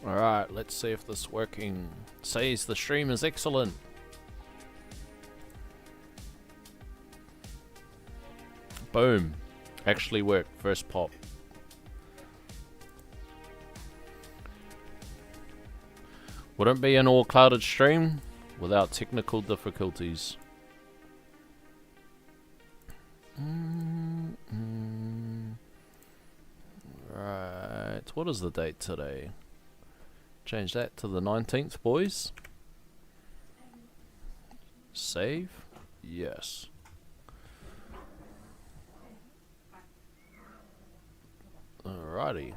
Alright, let's see if this is working. Says the stream is excellent. Boom. Actually worked. First pop. Wouldn't be an all clouded stream without technical difficulties. Right. What is the date today? Change that to the 19th, boys. Save. Yes. Alrighty.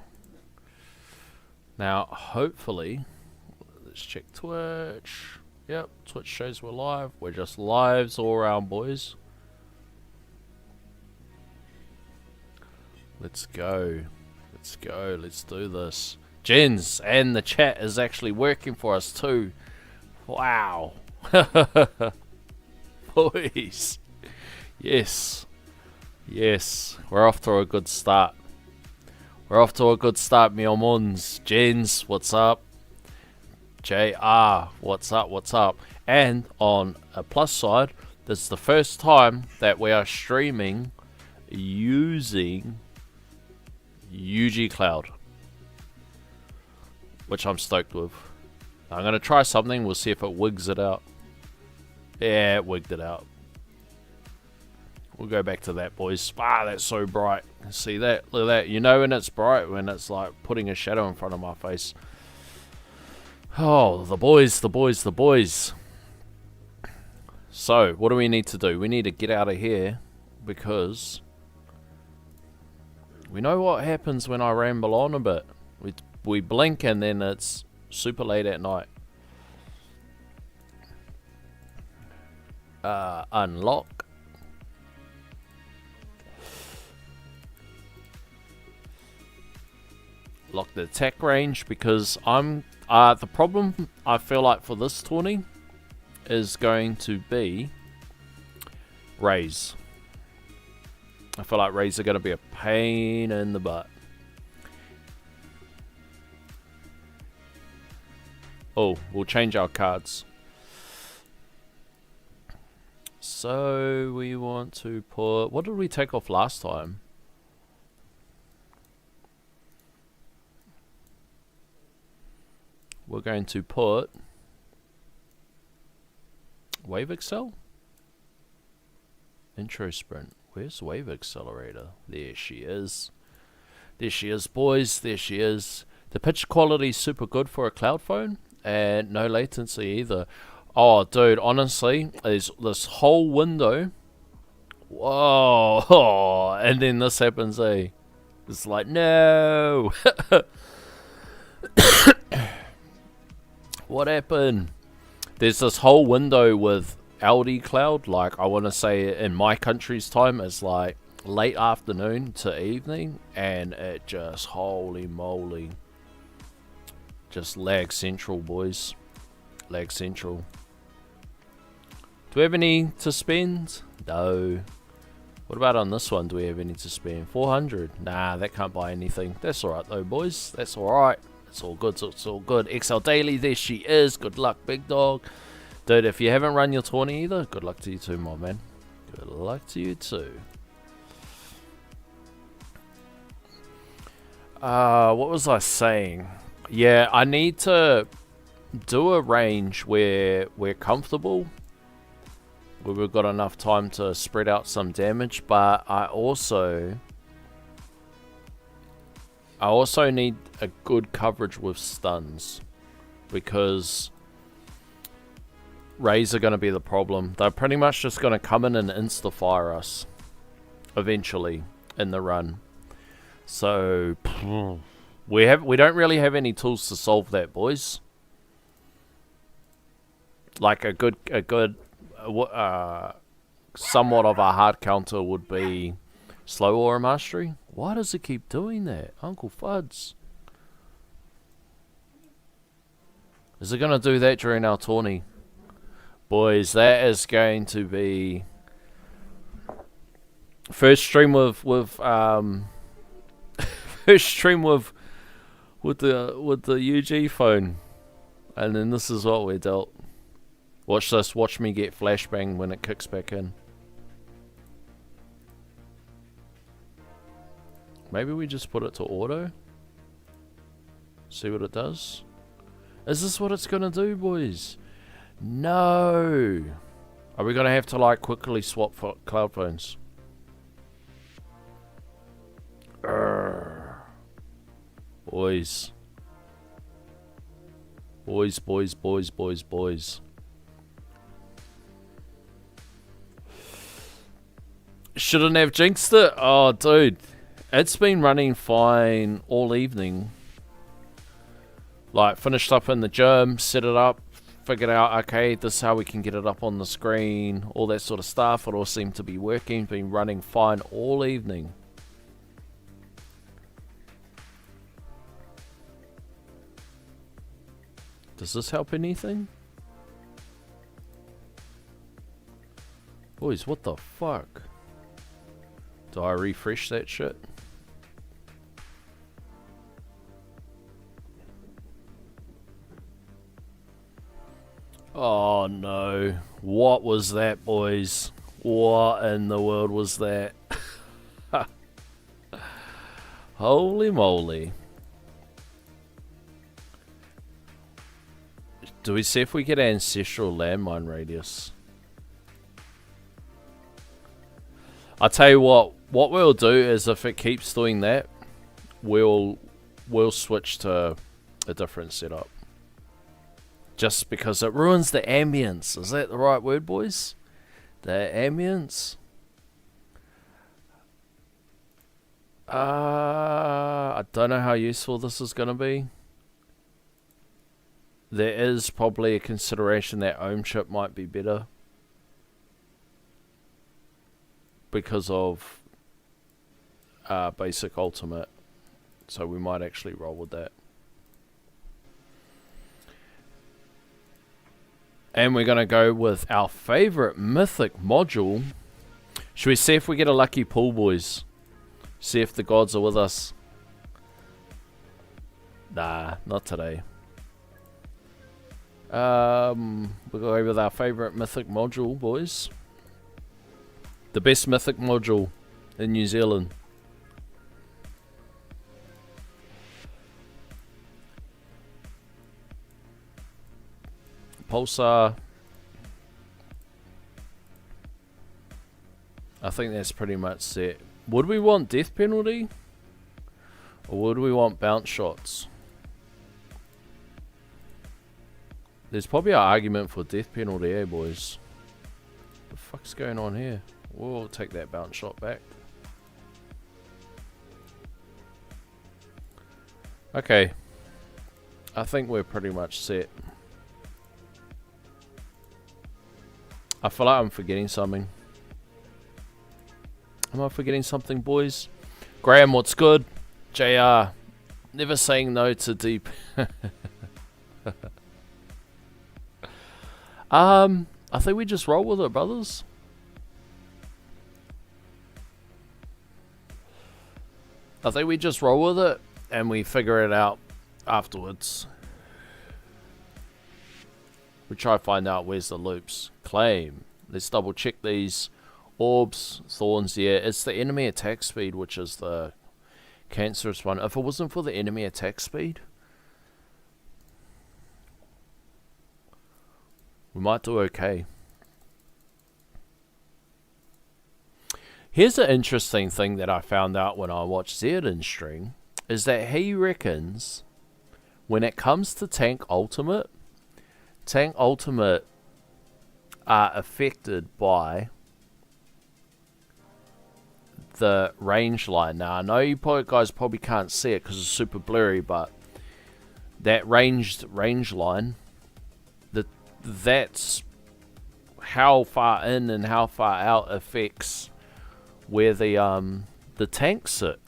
Now, hopefully, let's check Twitch. Yep, Twitch shows we're live. We're just lives all around, boys. Let's go. Let's go. Let's do this. Jens, and the chat is actually working for us too. Wow. Boys. Yes. Yes. We're off to a good start. We're off to a good start, me omons. Jens, what's up? JR, what's up, what's up? And on a plus side, this is the first time that we are streaming using UG Cloud, which I'm stoked with. I'm going to try something, we'll see if it wigs it out. Yeah, it wigged it out. We'll go back to that, boys. Ah, that's so bright. See that? Look at that. You know when it's bright, when it's like putting a shadow in front of my face. Oh, the boys, the boys, the boys. So, what do we need to do? We need to get out of here because we know what happens when I ramble on a bit. We blink and then it's super late at night. Unlock. Lock the attack range because I'm the problem I feel like for this tourney is going to be Rays. I feel like Rays are going to be a pain in the butt. Oh, we'll change our cards. So we want to put... What did we take off last time? We're going to put Wave Excel? Intro Sprint. Where's Wave Accelerator? There she is. There she is, boys. There she is. The pitch quality is super good for a cloud phone. And no latency either. Oh, dude, honestly, is this whole window. Whoa. And then this happens, eh? It's like, no. What happened? There's this whole window with LD Cloud. Like, I want to say in my country's time, it's like late afternoon to evening. And it just, holy moly. Just lag central, boys. Lag central. Do we have any to spend? No. What about on this one? Do we have any to spend? 400? Nah, that can't buy anything. That's alright though, boys. That's alright. It's all good. It's all good. XL Daily, there she is. Good luck, big dog. Dude, if you haven't run your tourney either, good luck to you too, my man. Good luck to you too. What was I saying? Yeah, I need to do a range where we're comfortable, where we've got enough time to spread out some damage, but I also need a good coverage with stuns, because Rays are going to be the problem. They're pretty much just going to come in and insta-fire us eventually in the run. So we don't really have any tools to solve that, boys. Like a good somewhat of a hard counter would be slow aura mastery. Why does it keep doing that, Uncle Fuds? Is it going to do that during our tourney? Boys, that is going to be first stream with first stream with with the UG phone, and then this is what we're dealt. Watch this. Watch me get flashbang when it kicks back in. Maybe we just put it to auto. See what it does. Is this what it's gonna do, boys? No. Are we gonna have to like quickly swap for cloud phones? Boys. Boys. Shouldn't have jinxed it. Oh, dude. It's been running fine all evening. Like, finished up in the gym, set it up, figured out, okay, this is how we can get it up on the screen, all that sort of stuff. It all seemed to be working, been running fine all evening. Does this help anything? Boys, what the fuck? Do I refresh that shit? Oh no. What was that, boys? What in the world was that? Holy moly. Do we see if we get ancestral landmine radius? I'll tell you what we'll do is if it keeps doing that, we'll switch to a different setup. Just because it ruins the ambience. Is that the right word, boys? The ambience? I don't know how useful this is going to be. There is probably a consideration that Ohm chip might be better. Because of basic ultimate. So we might actually roll with that. And we're going to go with our favorite mythic module. Should we see if we get a lucky pull, boys? See if the gods are with us. Nah, not today. We'll go with our favorite mythic module, boys. The best mythic module in New Zealand. Pulsar. I think that's pretty much set. Would we want death penalty? Or would we want bounce shots? There's probably an argument for death penalty, eh, boys? What the fuck's going on here? We'll take that bounce shot back. Okay. I think we're pretty much set. I feel like I'm forgetting something. Am I forgetting something, boys? Graham, what's good? JR, never saying no to deep. I think we just roll with it, brothers. I think we just roll with it and we figure it out afterwards. We try to find out where's the loops. Claim. Let's double check these. Orbs, thorns, yeah. It's the enemy attack speed which is the cancerous one. If it wasn't for the enemy attack speed, we might do okay. Here's an interesting thing that I found out when I watched Zerdan stream, is that he reckons when it comes to Tank Ultimate are affected by the range line. Now, I know you guys probably can't see it because it's super blurry, but that range line, that's how far in and how far out affects where the tanks sit.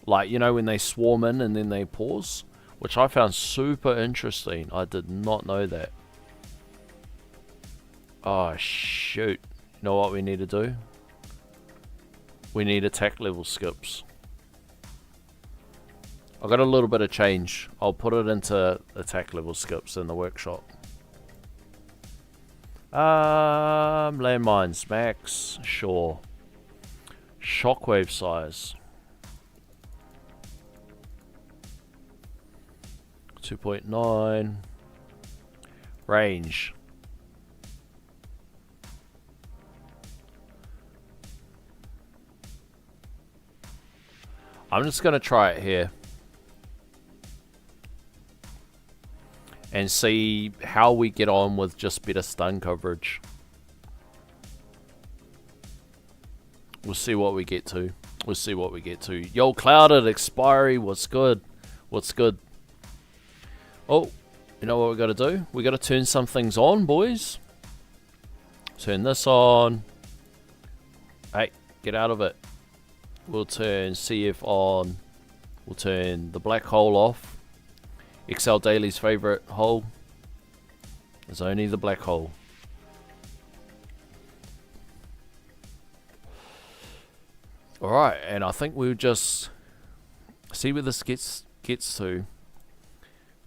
Like, you know, when they swarm in and then they pause, which I found super interesting. I did not know that. Oh, shoot. You know what we need to do? We need attack level skips. I got a little bit of change. I'll put it into attack level skips in the workshop. Landmines, max, sure. Shockwave size. 2.9. Range. I'm just going to try it here. And see how we get on with just better stun coverage. We'll see what we get to. We'll see what we get to. Yo, Clouded, Expiry, what's good? What's good? Oh, you know what we got to do? We got to turn some things on, boys. Turn this on. Hey, get out of it. We'll turn CF on. We'll turn the black hole off. XL Daily's favorite hole is only the black hole. Alright, and I think we'll just see where this gets to.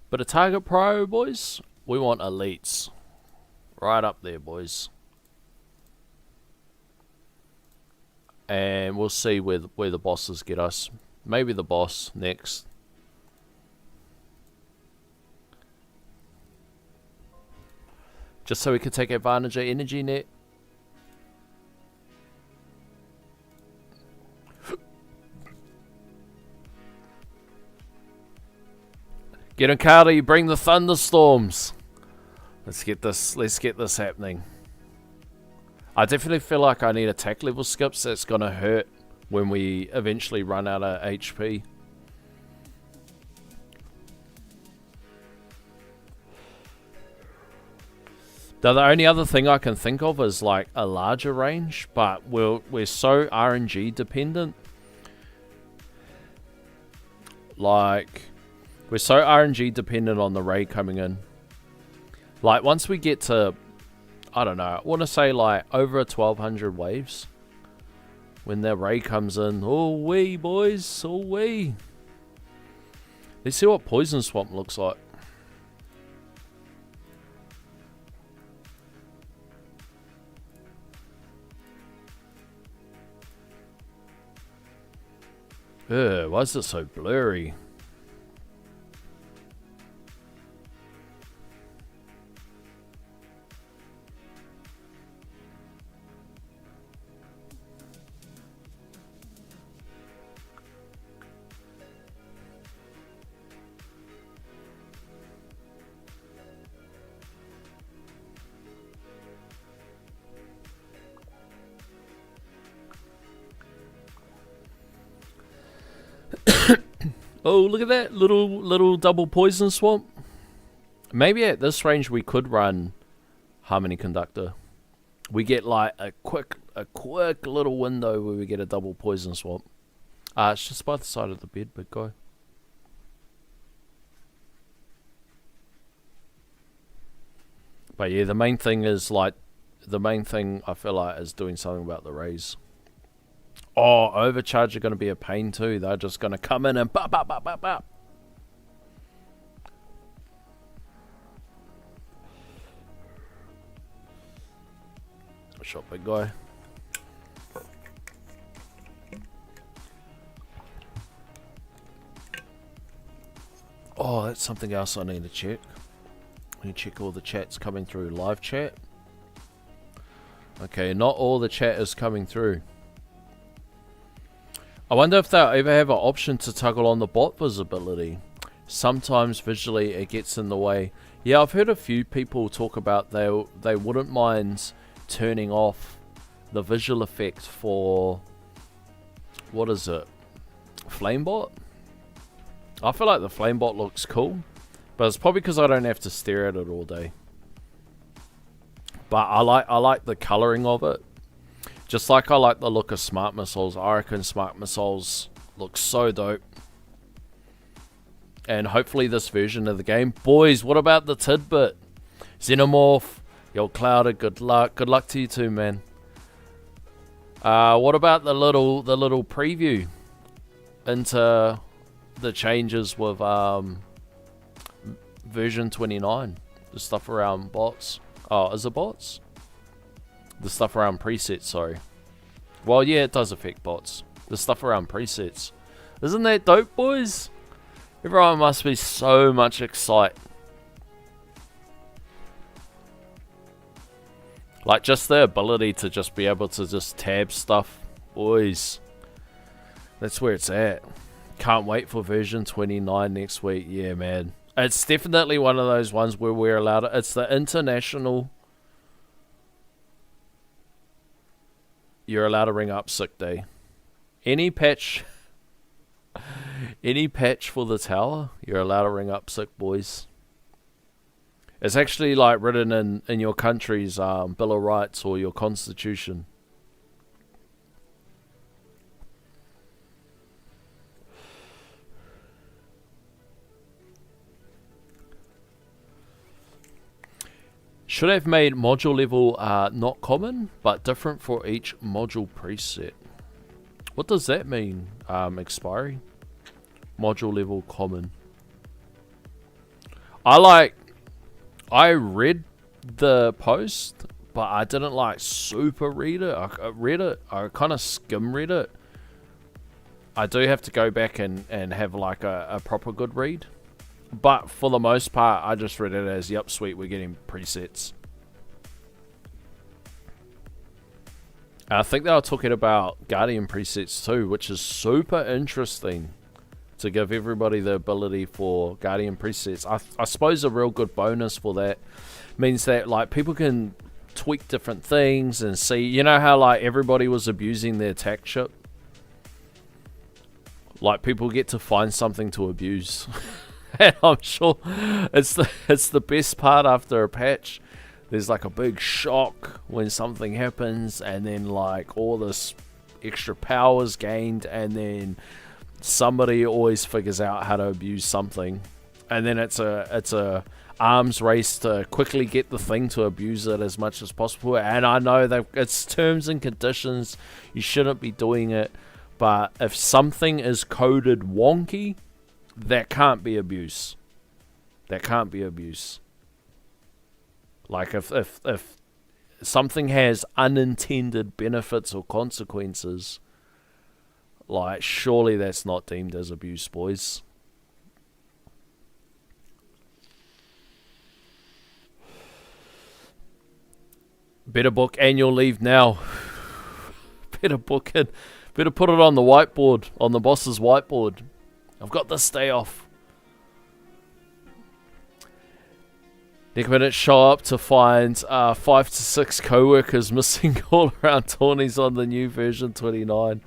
But a target pro, boys, we want elites. Right up there, boys. And we'll see where the bosses get us. Maybe the boss next. Just so we can take advantage of Energy Net. Get in, Carter, bring the thunderstorms. Let's get this happening. I definitely feel like I need attack level skips. That's gonna hurt when we eventually run out of HP. Now, the only other thing I can think of is like a larger range, but we're so RNG dependent. Like, we're so RNG dependent on the raid coming in. Like, once we get to, I don't know, I want to say like over 1,200 waves, when the raid comes in, oh wee boys, oh wee. Let's see what Poison Swamp looks like. Ugh, why is it so blurry? Oh, look at that little double Poison Swamp. Maybe at this range we could run Harmony Conductor. We get like a quick little window where we get a double Poison Swamp. It's just by the side of the bed, big guy. But yeah, the main thing I feel like is doing something about the raise. Oh, Overcharge are going to be a pain too. They're just going to come in and bop, bop, bop, bop, bop. Shot, big guy. Oh, that's something else I need to check. I need to check all the chats coming through. Live chat. Okay, not all the chat is coming through. I wonder if they'll ever have an option to toggle on the bot visibility. Sometimes visually it gets in the way. Yeah, I've heard a few people talk about they wouldn't mind turning off the visual effect for, what is it, Flamebot? I feel like the Flamebot looks cool, but it's probably because I don't have to stare at it all day. But I like the colouring of it. Just like I like the look of Smart Missiles. I reckon Smart Missiles look so dope. And hopefully this version of the game. Boys, what about the tidbit? Xenomorph, yo Clouded, good luck. Good luck to you too, man. What about the little preview into the changes with version 29, the stuff around bots. Oh, is it bots? The stuff around presets, sorry. Well, yeah, it does affect bots. The stuff around presets. Isn't that dope, boys? Everyone must be so much excited. Like, just the ability to just be able to just tab stuff. Boys. That's where it's at. Can't wait for version 29 next week. Yeah, man. It's definitely one of those ones where we're allowed to... It's the international... You're allowed to ring up sick day. Any patch... Any patch for the tower, you're allowed to ring up sick, boys. It's actually like written in your country's Bill of Rights or your constitution. Should have made module level not common, but different for each module preset. What does that mean, expiry? Module level common. I read the post, but I didn't like super read it. I read it, I kind of skim read it. I do have to go back and have like a proper good read. But for the most part, I just read it as, yep, sweet, we're getting presets. I think they were talking about Guardian presets too, which is super interesting. To give everybody the ability for Guardian presets. I suppose a real good bonus for that means that like people can tweak different things and see, you know how like everybody was abusing their attack chip? Like people get to find something to abuse. And I'm sure it's the best part after a patch. There's like a big shock when something happens, and then like all this extra power is gained, and then somebody always figures out how to abuse something, and then it's a arms race to quickly get the thing to abuse it as much as possible. And I know that it's terms and conditions, you shouldn't be doing it, but if something is coded wonky, that can't be abuse. That can't be abuse. Like if something has unintended benefits or consequences, like, surely that's not deemed as abuse, boys. Better book annual leave now. Better book it. Better put it on the whiteboard, on the boss's whiteboard. I've got this day off. Next minute, show up to find 5 to 6 co-workers missing all around tourneys on the new version 29.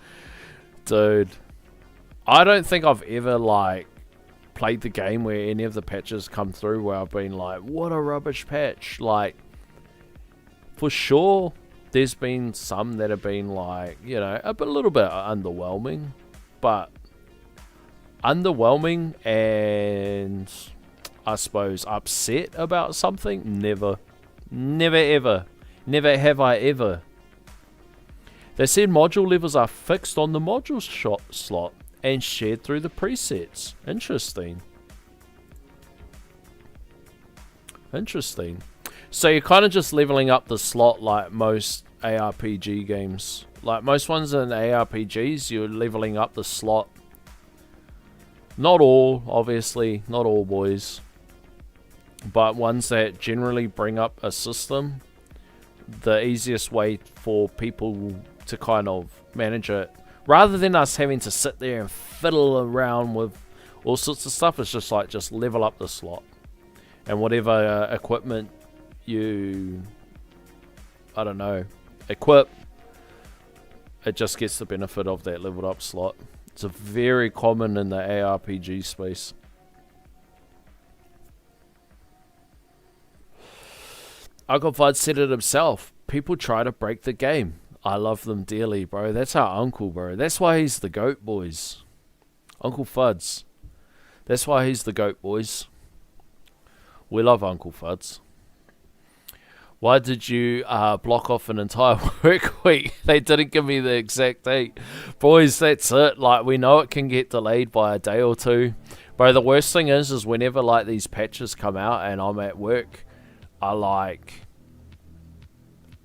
Dude, I don't think I've ever like played the game where any of the patches come through where I've been like, what a rubbish patch. Like, for sure there's been some that have been like, you know, a little bit underwhelming, but underwhelming and I suppose upset about something, never ever have I ever. They said module levels are fixed on the module slot and shared through the presets. Interesting. Interesting. So you're kind of just leveling up the slot like most ARPG games. Like most ones in ARPGs, you're leveling up the slot. Not all, obviously. Not all, boys. But ones that generally bring up a system. The easiest way for people to kind of manage it, rather than us having to sit there and fiddle around with all sorts of stuff, it's just like, just level up the slot, and whatever equipment you, I don't know, equip, it just gets the benefit of that leveled up slot. It's a very common in the ARPG space. Uncle Fudd said it himself. People try to break the game. I love them dearly, bro. That's our uncle, bro. That's why he's the GOAT, boys. Uncle Fudds. That's why he's the GOAT, boys. We love Uncle Fudds. Why did you block off an entire work week? They didn't give me the exact date. Boys, that's it. Like, we know it can get delayed by a day or two. Bro, the worst thing is whenever, like, these patches come out and I'm at work, I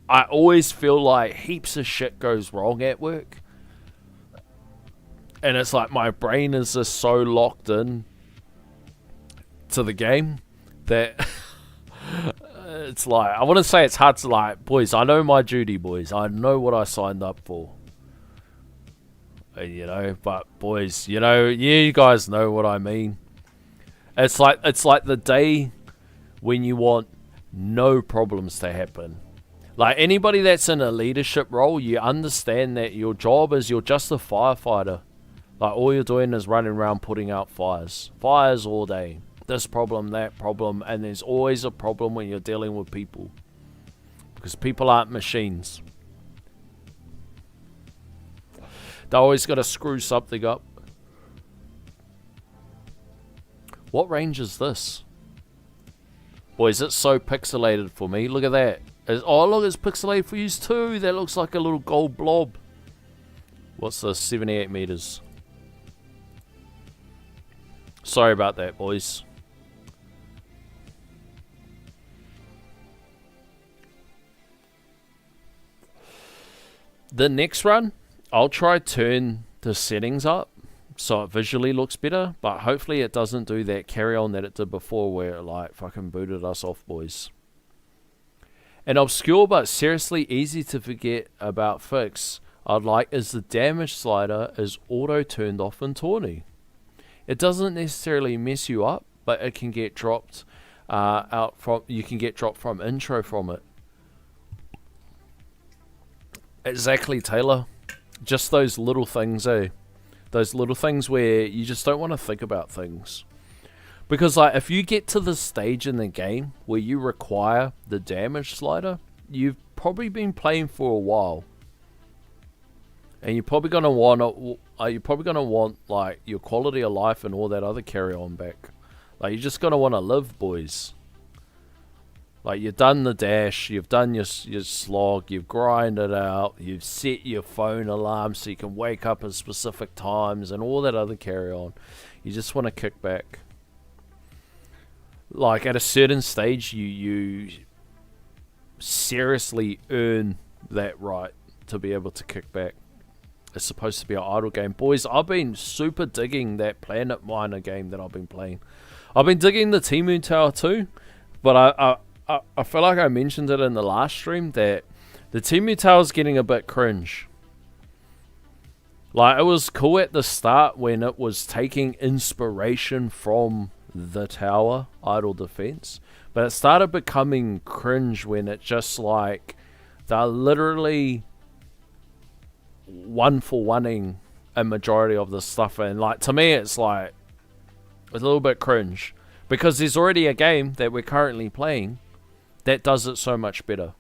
always feel like heaps of shit goes wrong at work. And it's like my brain is just so locked in to the game that... It's like, I want to say it's hard to, like, boys, I know my duty, boys. I know what I signed up for. And, you know, but, boys, you know, you guys know what I mean. It's like the day when you want no problems to happen. Like, anybody that's in a leadership role, you understand that your job is you're just a firefighter. Like, all you're doing is running around putting out fires. Fires all day. This problem, that problem, and there's always a problem when you're dealing with people. Because people aren't machines. They always got to screw something up. What range is this? Boys, it's so pixelated for me. Look at that. Oh, look, it's pixelated for you too. That looks like a little gold blob. What's this? 78 meters. Sorry about that, boys. The next run, I'll try turn the settings up so it visually looks better, but hopefully it doesn't do that carry on that it did before where it like fucking booted us off, boys. An obscure but seriously easy to forget about fix I'd like is the damage slider is auto turned off in Tawny. It doesn't necessarily mess you up, but it can get dropped you can get dropped from intro from it. Exactly, Taylor. Just those little things, eh? Those little things where you just don't want to think about things. Because, like, if you get to the stage in the game where you require the damage slider, you've probably been playing for a while. And you're probably gonna want like your quality of life and all that other carry on back. Like, you're just gonna want to live, boys. Like, you've done the dash, you've done your slog, you've grinded out, you've set your phone alarm so you can wake up at specific times and all that other carry on. You just want to kick back. Like, at a certain stage, you seriously earn that right to be able to kick back. It's supposed to be an idle game. Boys, I've been super digging that Planet Miner game that I've been playing. I've been digging the Temu Tower too, but I feel like I mentioned it in the last stream that the Temu Tower is getting a bit cringe. Like, it was cool at the start when it was taking inspiration from the tower, Idle Defense, but it started becoming cringe when it just like they're literally one-for-oneing a majority of the stuff, and like to me it's like a little bit cringe because there's already a game that we're currently playing that does it so much better.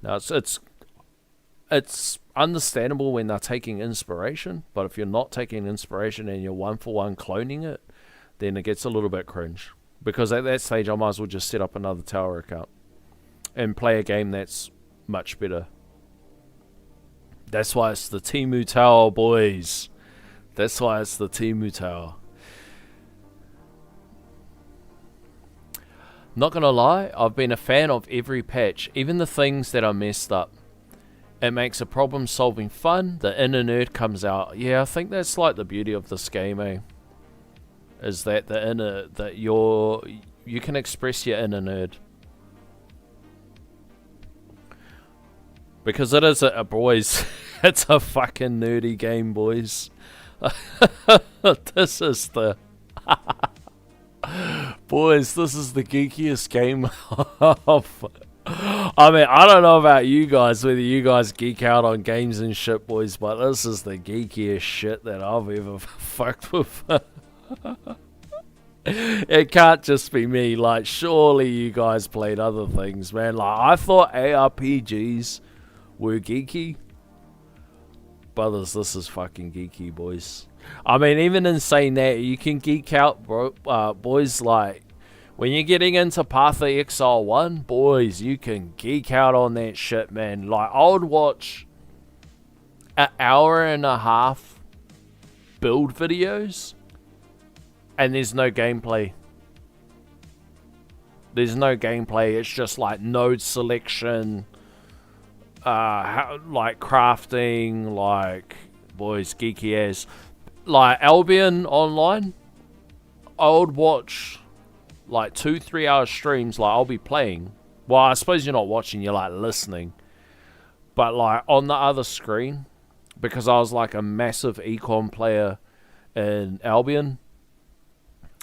Now it's understandable when they're taking inspiration, but if you're not taking inspiration and you're one-for-one cloning it, then it gets a little bit cringe. Because at that stage I might as well just set up another tower account and play a game that's much better. That's why it's the Temu Tower, boys. That's why it's the Temu Tower. Not gonna lie, I've been a fan of every patch, even the things that are messed up. It makes a problem solving fun, the inner nerd comes out. Yeah, I think that's like the beauty of this game, eh? Is that you can express your inner nerd. Because it is boys, it's a fucking nerdy game, boys. This is the... Boys, this is the geekiest game of... I mean, I don't know about you guys, whether you guys geek out on games and shit, boys, but this is the geekiest shit that I've ever fucked with. It can't just be me. Like, surely you guys played other things, man. Like, I thought ARPGs were geeky. Brothers, this is fucking geeky, boys. I mean, even in saying that, you can geek out, bro, boys, like, When you're getting into Path of Exile 1, boys, you can geek out on that shit, man. Like, I would watch an hour and a half build videos, and there's no gameplay. There's no gameplay. It's just like node selection, like crafting, like, boys, geeky as. Like, Albion Online, I would watch like 2-3 hour streams. Like, I'll be playing. Well, I suppose you're not watching, you're like listening. But like on the other screen, because I was like a massive econ player in Albion,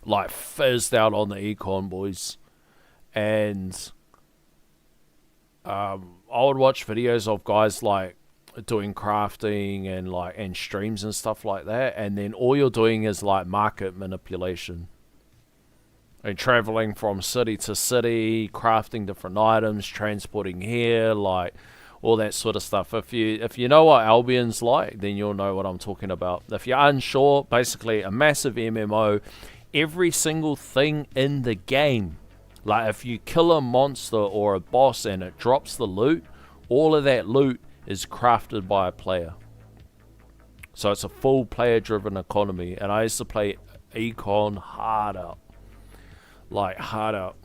like fizzed out on the econ, boys. And I would watch videos of guys like doing crafting and streams and stuff like that, and then all you're doing is like market manipulation and traveling from city to city, crafting different items, transporting here, like all that sort of stuff. If you know what Albion's like, then you'll know what I'm talking about. If you're unsure, basically a massive MMO, every single thing in the game, like if you kill a monster or a boss and it drops the loot, all of that loot is crafted by a player. So it's a full player driven economy, and I used to play econ hard up. Like hard up.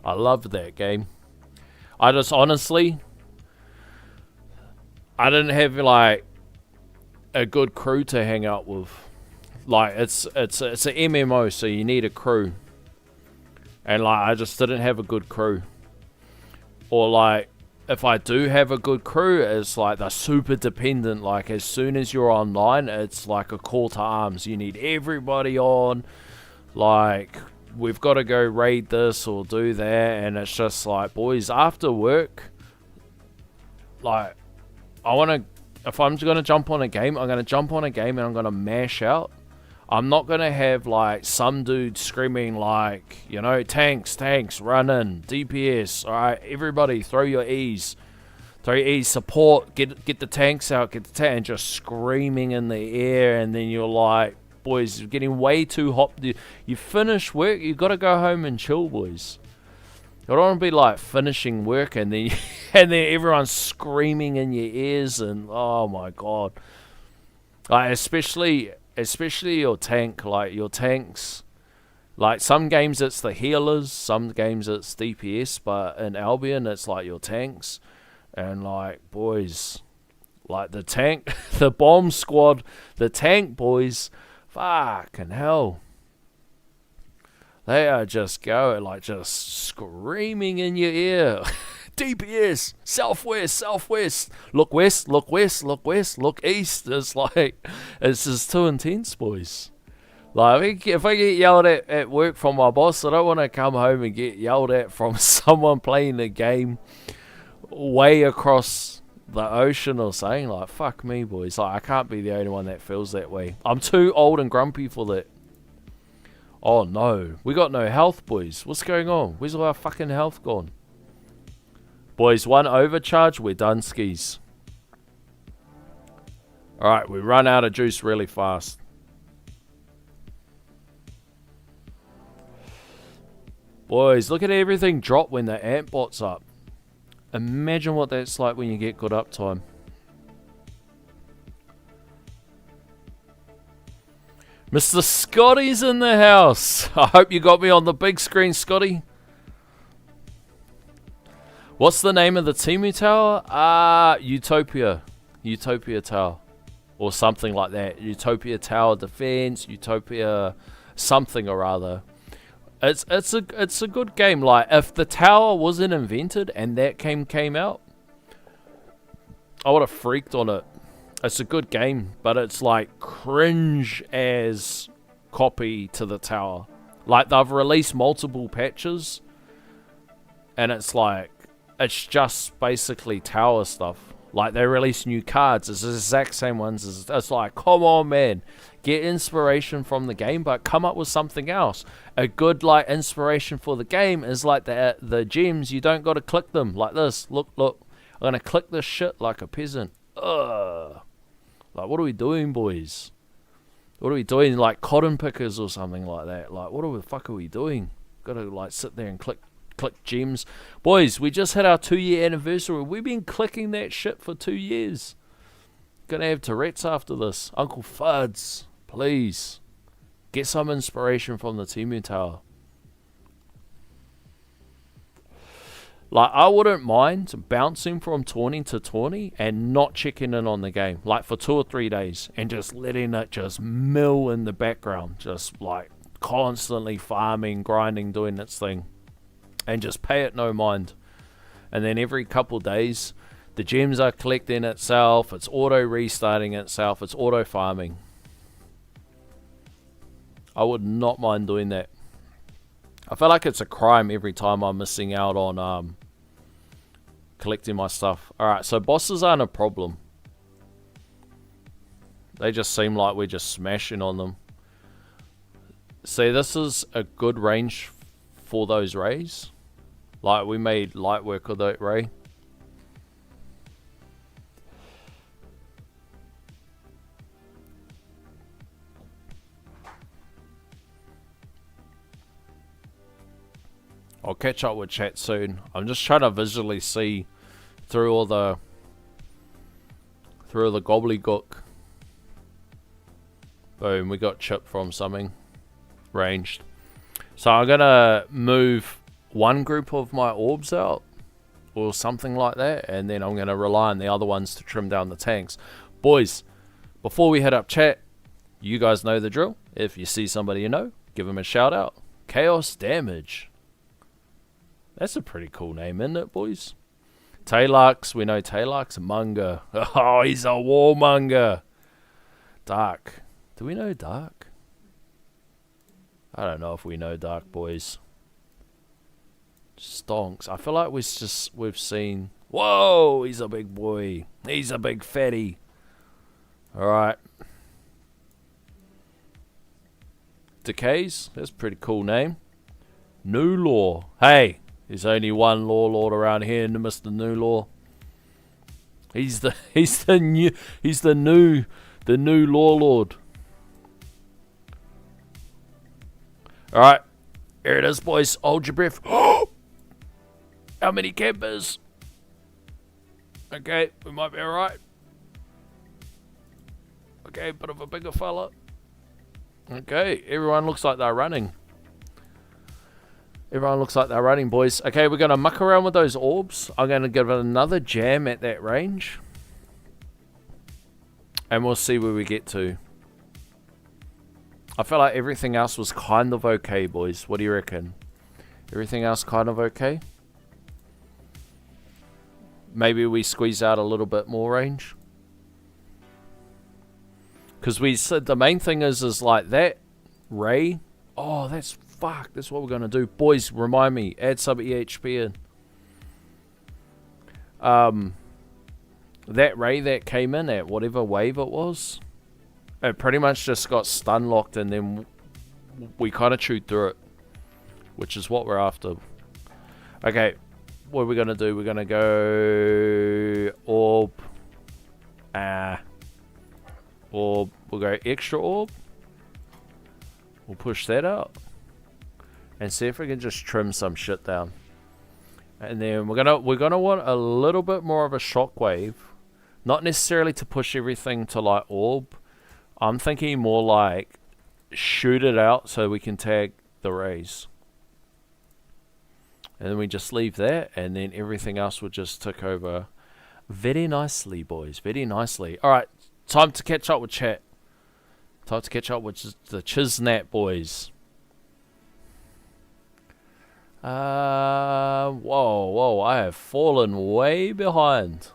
I loved that game. I just honestly, I didn't have like a good crew to hang out with. Like it's an MMO, so you need a crew. And like I just didn't have a good crew. Or like if I do have a good crew, it's like they're super dependent. Like as soon as you're online, it's like a call to arms. You need everybody on. Like, we've got to go raid this or do that, and it's just like, boys, after work, like, if I'm going to jump on a game, I'm going to jump on a game and I'm going to mash out. I'm not going to have, like, some dude screaming, like, you know, tanks, run in, DPS, alright, everybody, throw your E's. Throw your E's, support, get the tanks out, and just screaming in the air, and then you're like, boys, you're getting way too hot. You finish work, you gotta go home and chill, boys. You don't want to be like finishing work and then everyone's screaming in your ears, and oh my god. Like especially your tank, like your tanks. Like some games it's the healers, some games it's DPS, but in Albion it's like your tanks, and like boys, like the tank, the bomb squad, the tank boys. Fucking hell. They are just going, like, just screaming in your ear. DPS, southwest. Look west, look east. It's like, it's just too intense, boys. Like, if I get yelled at work from my boss, I don't want to come home and get yelled at from someone playing the game way across the ocean or saying, like, fuck me, boys. Like, I can't be the only one that feels that way. I'm too old and grumpy for that. Oh no, we got no health, boys. What's going on? Where's all our fucking health gone? Boys, one overcharge, we're done skis. Alright, we run out of juice really fast. Boys, look at everything drop when the ant bot's up. Imagine what that's like when you get good uptime. Mr. Scotty's in the house. I hope you got me on the big screen, Scotty. What's the name of the Temu Tower? Utopia. Utopia Tower. Or something like that. Utopia Tower Defense. Utopia something or other. It's a good game. Like, if the tower wasn't invented and that came out, I would have freaked on it. It's a good game, but it's like cringe as copy to the tower. Like, they've released multiple patches, and it's like, it's just basically tower stuff. Like, they release new cards, it's the exact same ones. It's like, come on, man. Get inspiration from the game, but come up with something else. A good, like, inspiration for the game is like the gems. You don't got to click them like this. Look. I'm going to click this shit like a peasant. Ugh. Like, what are we doing, boys? What are we doing? Like cotton pickers or something like that? Like, what the fuck are we doing? Gotta like sit there and click gems. Boys, we just hit our 2-year anniversary. We've been clicking that shit for 2 years. Gonna have Tourette's after this. Uncle Fuds, please. Get some inspiration from the Temu Tower. Like, I wouldn't mind bouncing from 20 to 20 and not checking in on the game. Like, for 2 or 3 days. And just letting it just mill in the background. Just, like, constantly farming, grinding, doing its thing. And just pay it no mind. And then every couple days, the gems are collecting itself. It's auto-restarting itself. It's auto-farming. I would not mind doing that. I feel like it's a crime every time I'm missing out on collecting my stuff. Alright, so bosses aren't a problem. They just seem like we're just smashing on them. See, this is a good range for those rays. Like, we made light work of that ray. I'll catch up with chat soon. I'm just trying to visually see through all the gobbledygook. Boom, we got chipped from something. Ranged. So I'm gonna move one group of my orbs out or something like that, and then I'm gonna rely on the other ones to trim down the tanks. Boys, before we head up chat, you guys know the drill. If you see somebody you know, give them a shout out. Chaos Damage. That's a pretty cool name, isn't it, boys? Taylux, we know Taylux. Munger. Oh, he's a warmonger. Dark. Do we know Dark? I don't know if we know Dark, boys. Stonks. I feel like we've seen... Whoa, he's a big boy. He's a big fatty. Alright. Decays. That's a pretty cool name. New Law. Hey. There's only one law lord around here, Mr. New Law. He's the new law lord. All right, here it is, boys. Hold your breath. How many campers? Okay, we might be all right. Okay, bit of a bigger fella. Okay, everyone looks like they're running. Everyone looks like they're running, boys. Okay, we're going to muck around with those orbs. I'm going to give it another jam at that range. And we'll see where we get to. I feel like everything else was kind of okay, boys. What do you reckon? Everything else kind of okay? Maybe we squeeze out a little bit more range. Because we said the main thing is like that ray. Oh, that's... Fuck, that's what we're going to do. Boys, remind me. Add some EHP in. That ray that came in at whatever wave it was, it pretty much just got stun locked and then we kind of chewed through it. Which is what we're after. Okay, what are we going to do? We're going to go... Orb. Orb. We'll go extra orb. We'll push that out. And see if we can just trim some shit down. And then we're gonna want a little bit more of a shockwave. Not necessarily to push everything to like orb. I'm thinking more like shoot it out so we can tag the rays. And then we just leave that and then everything else will just tick over very nicely, boys. Very nicely. Alright, time to catch up with chat. Time to catch up with the Chiznat boys. Whoa, I have fallen way behind.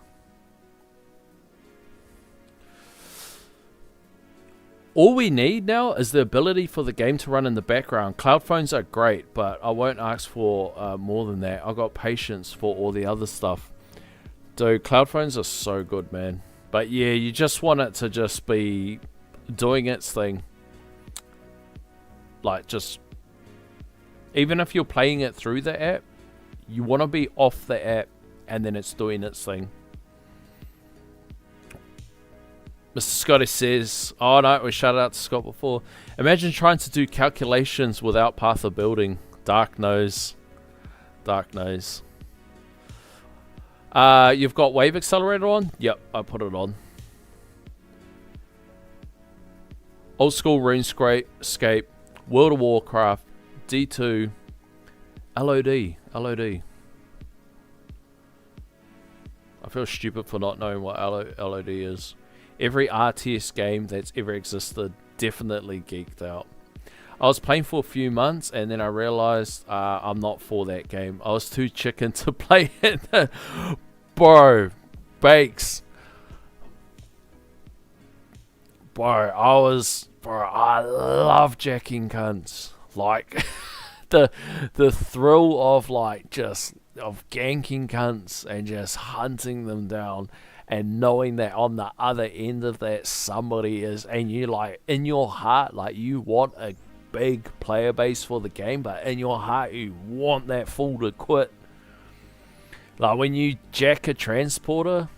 All we need now is the ability for the game to run in the background. Cloud phones are great, but I won't ask for more than that. I've got patience for all the other stuff. Dude, cloud phones are so good, man. But yeah, you just want it to just be doing its thing. Like, just... Even if you're playing it through the app, you want to be off the app and then it's doing its thing. Mr. Scotty says, oh no, we shouted out to Scott before. Imagine trying to do calculations without path of building. Dark knows. Dark knows. You've got Wave Accelerator on? Yep, I put it on. Old School RuneScape, World of Warcraft, D2, LOD. LOD. I feel stupid for not knowing what LOD is. Every RTS game that's ever existed, definitely geeked out. I was playing for a few months and then I realized I'm not for that game. I was too chicken to play it. Bro, Bakes. Bro, I love jacking cunts. Like, the thrill of of ganking cunts and just hunting them down and knowing that on the other end of that somebody is, and you like, in your heart, like you want a big player base for the game, but in your heart you want that fool to quit. Like when you jack a transporter,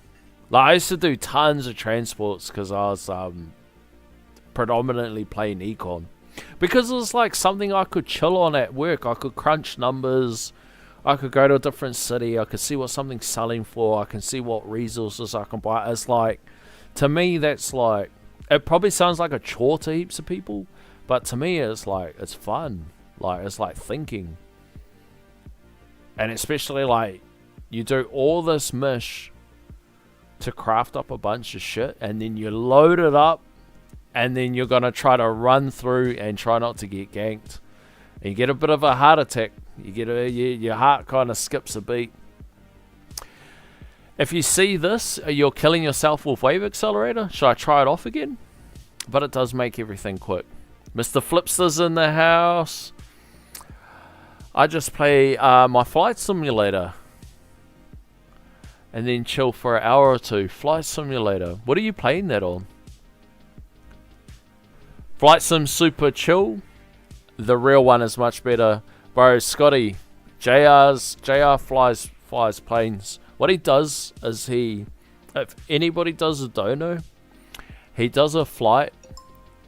like I used to do tons of transports because I was predominantly playing econ, because it was like something I could chill on at work. I could crunch numbers, I could go to a different city, I could see what something's selling for, I can see what resources I can buy. It's like, to me that's like, it probably sounds like a chore to heaps of people, but to me it's like, it's fun. Like it's like thinking. And especially like, you do all this mish to craft up a bunch of shit, and then you load it up, and then you're gonna try to run through and try not to get ganked, and you get a bit of a heart attack. You get your heart kind of skips a beat. If you see this, you're killing yourself with Wave Accelerator. Should I try it off again? But it does make everything quick. Mr. Flipster's in the house. I just play my flight simulator and then chill for an hour or two. Flight Simulator. What are you playing that on? Flight Sim Super Chill. The real one is much better. Bro, Scotty, JR flies planes. What he does is if anybody does a dono, he does a flight,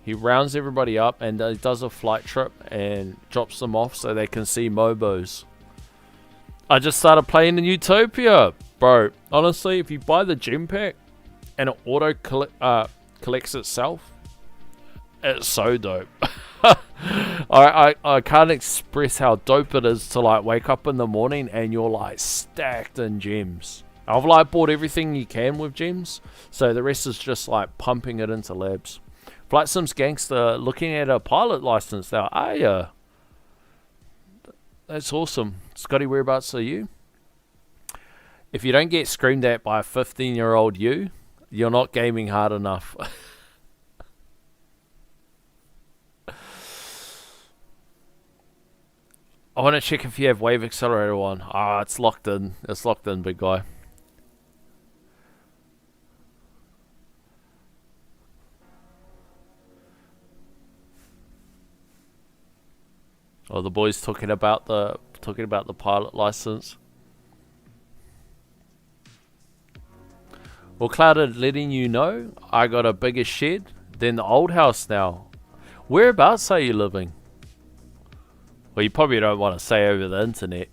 he rounds everybody up and he does a flight trip and drops them off so they can see Mobos. I just started playing in Utopia. Bro, honestly, if you buy the gem pack and it auto collects itself, it's so dope. I can't express how dope it is to like wake up in the morning and you're like stacked in gems. I've like bought everything you can with gems, so the rest is just like pumping it into labs. Flight Sims Gangster looking at a pilot license now. That's awesome. Scotty, whereabouts are you? If you don't get screamed at by a 15-year-old you're not gaming hard enough. I want to check if you have Wave Accelerator on. It's locked in. It's locked in, big guy. Oh, the boys talking about the pilot license. Well, Clouded letting you know I got a bigger shed than the old house now. Whereabouts are you living? Well, you probably don't want to say over the internet.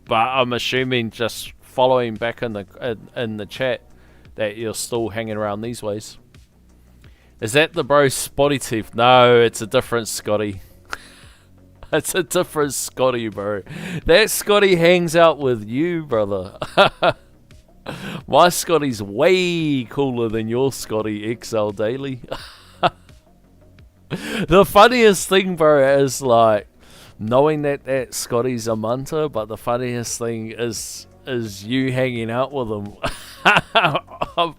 But I'm assuming just following back in the chat that you're still hanging around these ways. Is that the bro Spotty Teeth? No, it's a different Scotty. It's a different Scotty, bro. That Scotty hangs out with you, brother. My Scotty's way cooler than your Scotty XL Daily. The funniest thing, bro, is like knowing that Scotty's a munter, but the funniest thing is you hanging out with him.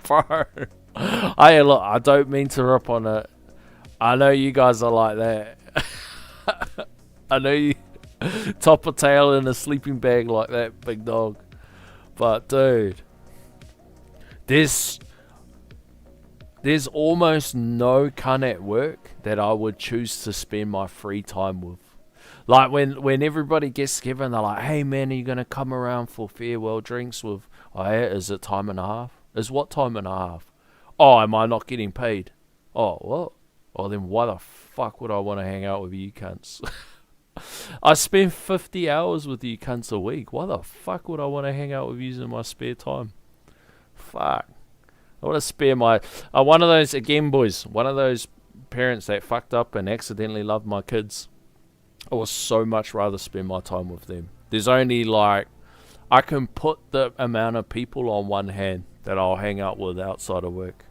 Bro. Look, I don't mean to rip on it. I know you guys are like that. I know you top a tail in a sleeping bag like that, big dog. But dude, there's almost no cunt at work that I would choose to spend my free time with. Like when everybody gets together and they're like, hey man, are you going to come around for farewell drinks with, is it time and a half? Is what time and a half? Oh, am I not getting paid? Oh, what? Oh, then why the fuck would I want to hang out with you cunts? I spend 50 hours with you cunts a week. Why the fuck would I want to hang out with you in my spare time? Fuck. I want to spare my... one of those, again, boys, one of those parents that fucked up and accidentally loved my kids. I would so much rather spend my time with them. There's only like... I can put the amount of people on one hand that I'll hang out with outside of work.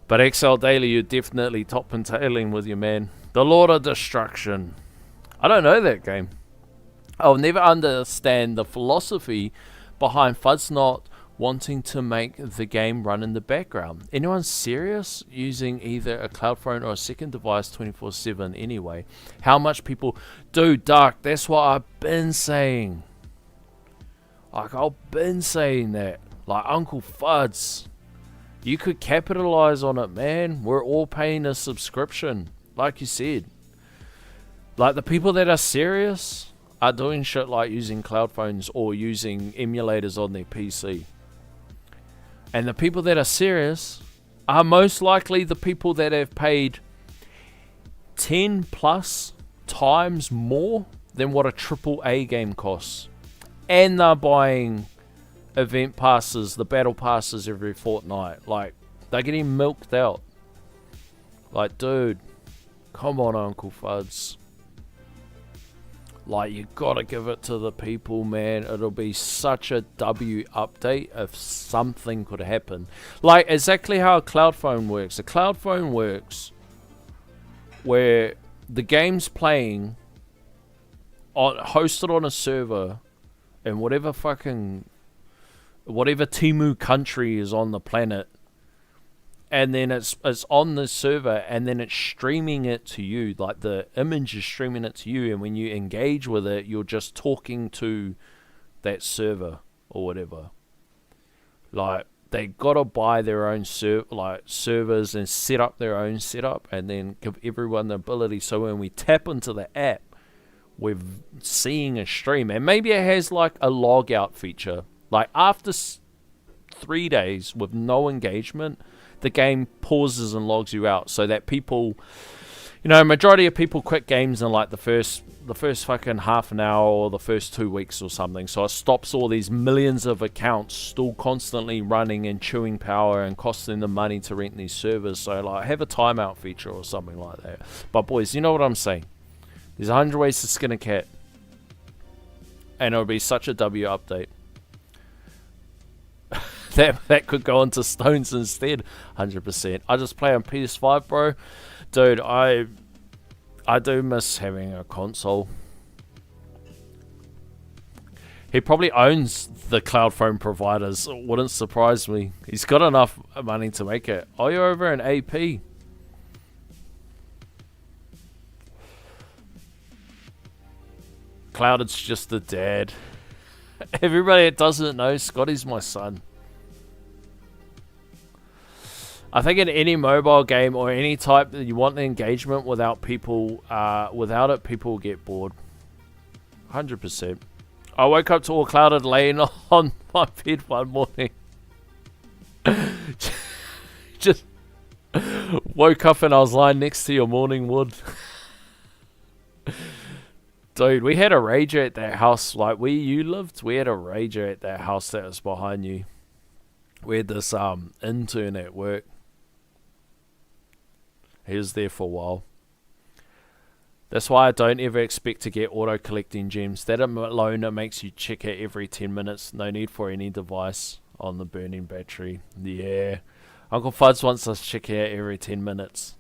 But XL Daily, you're definitely top and tailing with your man. The Lord of Destruction. I don't know that game. I'll never understand the philosophy behind Fuzz not wanting to make the game run in the background. Anyone serious using either a cloud phone or a second device 24/7 anyway? How much people... Dude, Dark, that's what I've been saying. Like, I've been saying that. Like, Uncle Fuzz. You could capitalize on it, man. We're all paying a subscription. Like you said. Like, the people that are serious are doing shit like using cloud phones or using emulators on their PC. And the people that are serious are most likely the people that have paid 10 plus times more than what a AAA game costs. And they're buying event passes, the battle passes every fortnight. Like, they're getting milked out. Like, dude, come on, Uncle Fuzz. Like, you gotta give it to the people, man. It'll be such a W update if something could happen. Like, exactly how a cloud phone works. A cloud phone works where the game's playing hosted on a server in whatever Timu country is on the planet, and then it's on the server, and then it's streaming it to you. Like, the image is streaming it to you, and when you engage with it, you're just talking to that server or whatever. Like, they gotta buy their own servers and set up their own setup, and then give everyone the ability. So when we tap into the app, we're seeing a stream, and maybe it has like a log out feature. Like, after 3 days with no engagement, the game pauses and logs you out, so that people, you know, majority of people quit games in like the first fucking half an hour or the first 2 weeks or something. So it stops all these millions of accounts still constantly running and chewing power and costing them money to rent these servers. So like, have a timeout feature or something like that. But boys, you know what I'm saying? There's 100 ways to skin a cat, and it'll be such a W update. that could go into Stones instead, 100%. I just play on PS5, bro. Dude, I do miss having a console. He probably owns the cloud phone providers. It wouldn't surprise me. He's got enough money to make it. Oh, you're over in AP. Clouded's just the dad. Everybody that doesn't know, Scotty's my son. I think in any mobile game or any type that you want the engagement without people, without it, people will get bored. 100%. I woke up to all Clouded laying on my bed one morning. Just woke up and I was lying next to your morning wood. Dude, we had a rager at that house, like where you lived. We had a rager at that house that was behind you. We had this intern at work. He was there for a while. That's why I don't ever expect to get auto-collecting gems. That alone, it makes you check it every 10 minutes. No need for any device on the burning battery. Yeah. Uncle Fudge wants us to check it out every 10 minutes.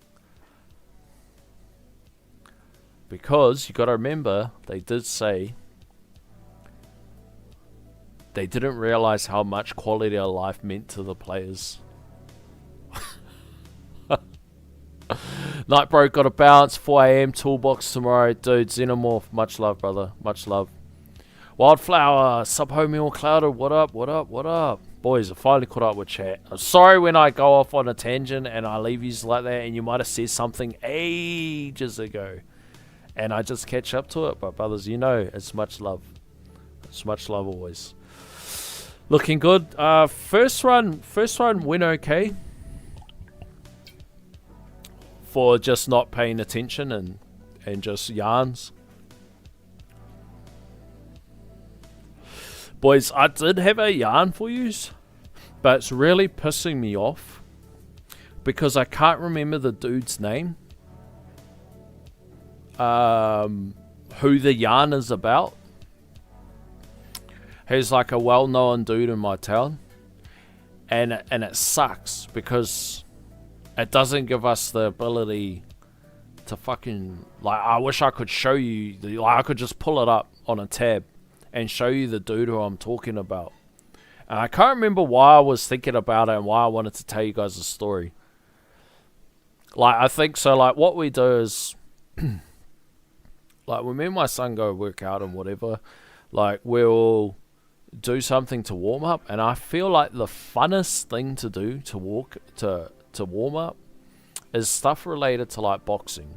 Because you got to remember, they did say they didn't realize how much quality of life meant to the players. Nightbro got a bounce. 4 AM toolbox tomorrow, dude. Xenomorph, much love, brother. Much love. Wildflower, Subhomie Clouded. What up? What up? What up? Boys, I finally caught up with chat. I'm sorry when I go off on a tangent and I leave you like that, and you might have said something ages ago. And I just catch up to it. But brothers, you know, it's much love. It's much love always. Looking good. First run went okay for just not paying attention and just yarns. Boys, I did have a yarn for yous, but it's really pissing me off because I can't remember the dude's name. Who the yarn is about. He's like a well-known dude in my town, and it sucks because it doesn't give us the ability to fucking, like, I wish I could show you, I could just pull it up on a tab and show you the dude who I'm talking about. And I can't remember why I was thinking about it and why I wanted to tell you guys a story. Like, I think so, like, what we do is, like, when me and my son go work out and whatever, like, we'll do something to warm up, and I feel like the funnest thing to do to warm up is stuff related to like boxing.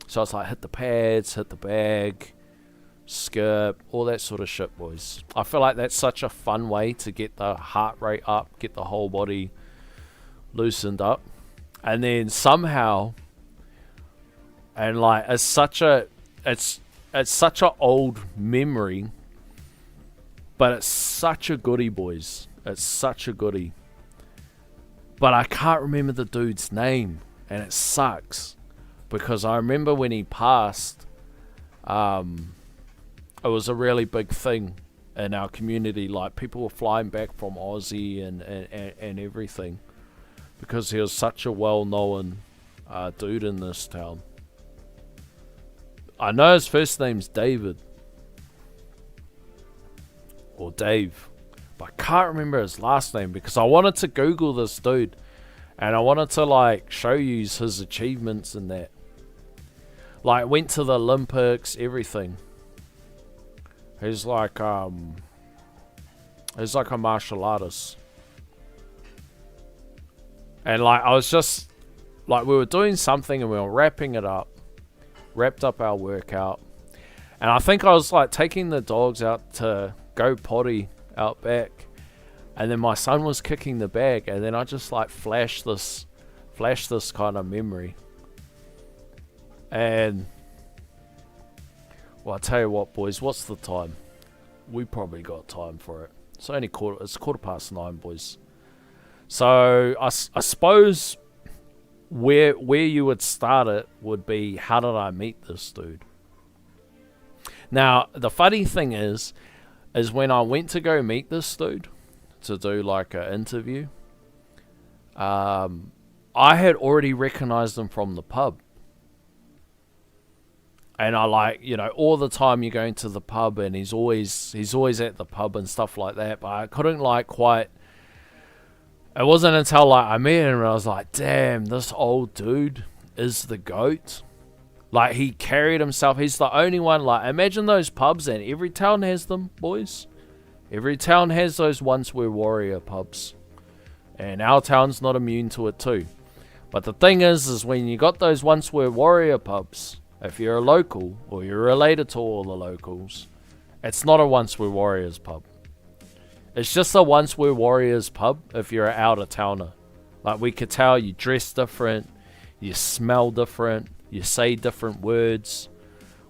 So it's like hit the pads, hit the bag, skip, all that sort of shit, boys. I feel like that's such a fun way to get the heart rate up, get the whole body loosened up, and then somehow, and like it's such a old memory. But it's such a goodie, boys. It's such a goodie. But I can't remember the dude's name. And it sucks. Because I remember when he passed, it was a really big thing in our community. Like, people were flying back from Aussie and everything. Because he was such a well-known dude in this town. I know his first name's David. Or Dave, but I can't remember his last name because I wanted to Google this dude and I wanted to like show you his achievements and that. Like, went to the Olympics, everything. He's like a martial artist. And like, I was just like, we were doing something and we were wrapped up our workout, and I think I was like taking the dogs out to go potty out back, and then my son was kicking the bag, and then I just like flashed this kind of memory. And well, I tell you what, boys, what's the time? We probably got time for it. It's only it's 9:15, boys. So I suppose where you would start it would be, how did I meet this dude? Now the funny thing is when I went to go meet this dude to do like an interview, I had already recognized him from the pub. And I like, you know, all the time you're going to the pub and he's always at the pub and stuff like that, but I couldn't like quite, it wasn't until like I met him and I was like, damn, this old dude is the GOAT. Like, he carried himself. He's the only one. Like, imagine those pubs, and every town has them, boys. Every town has those Once Were Warrior pubs. And our town's not immune to it too. But the thing is when you got those Once Were Warrior pubs, if you're a local, or you're related to all the locals, it's not a Once Were Warriors pub. It's just a Once Were Warriors pub if you're an out-of-towner. Like, we could tell you dress different, you smell different, you say different words,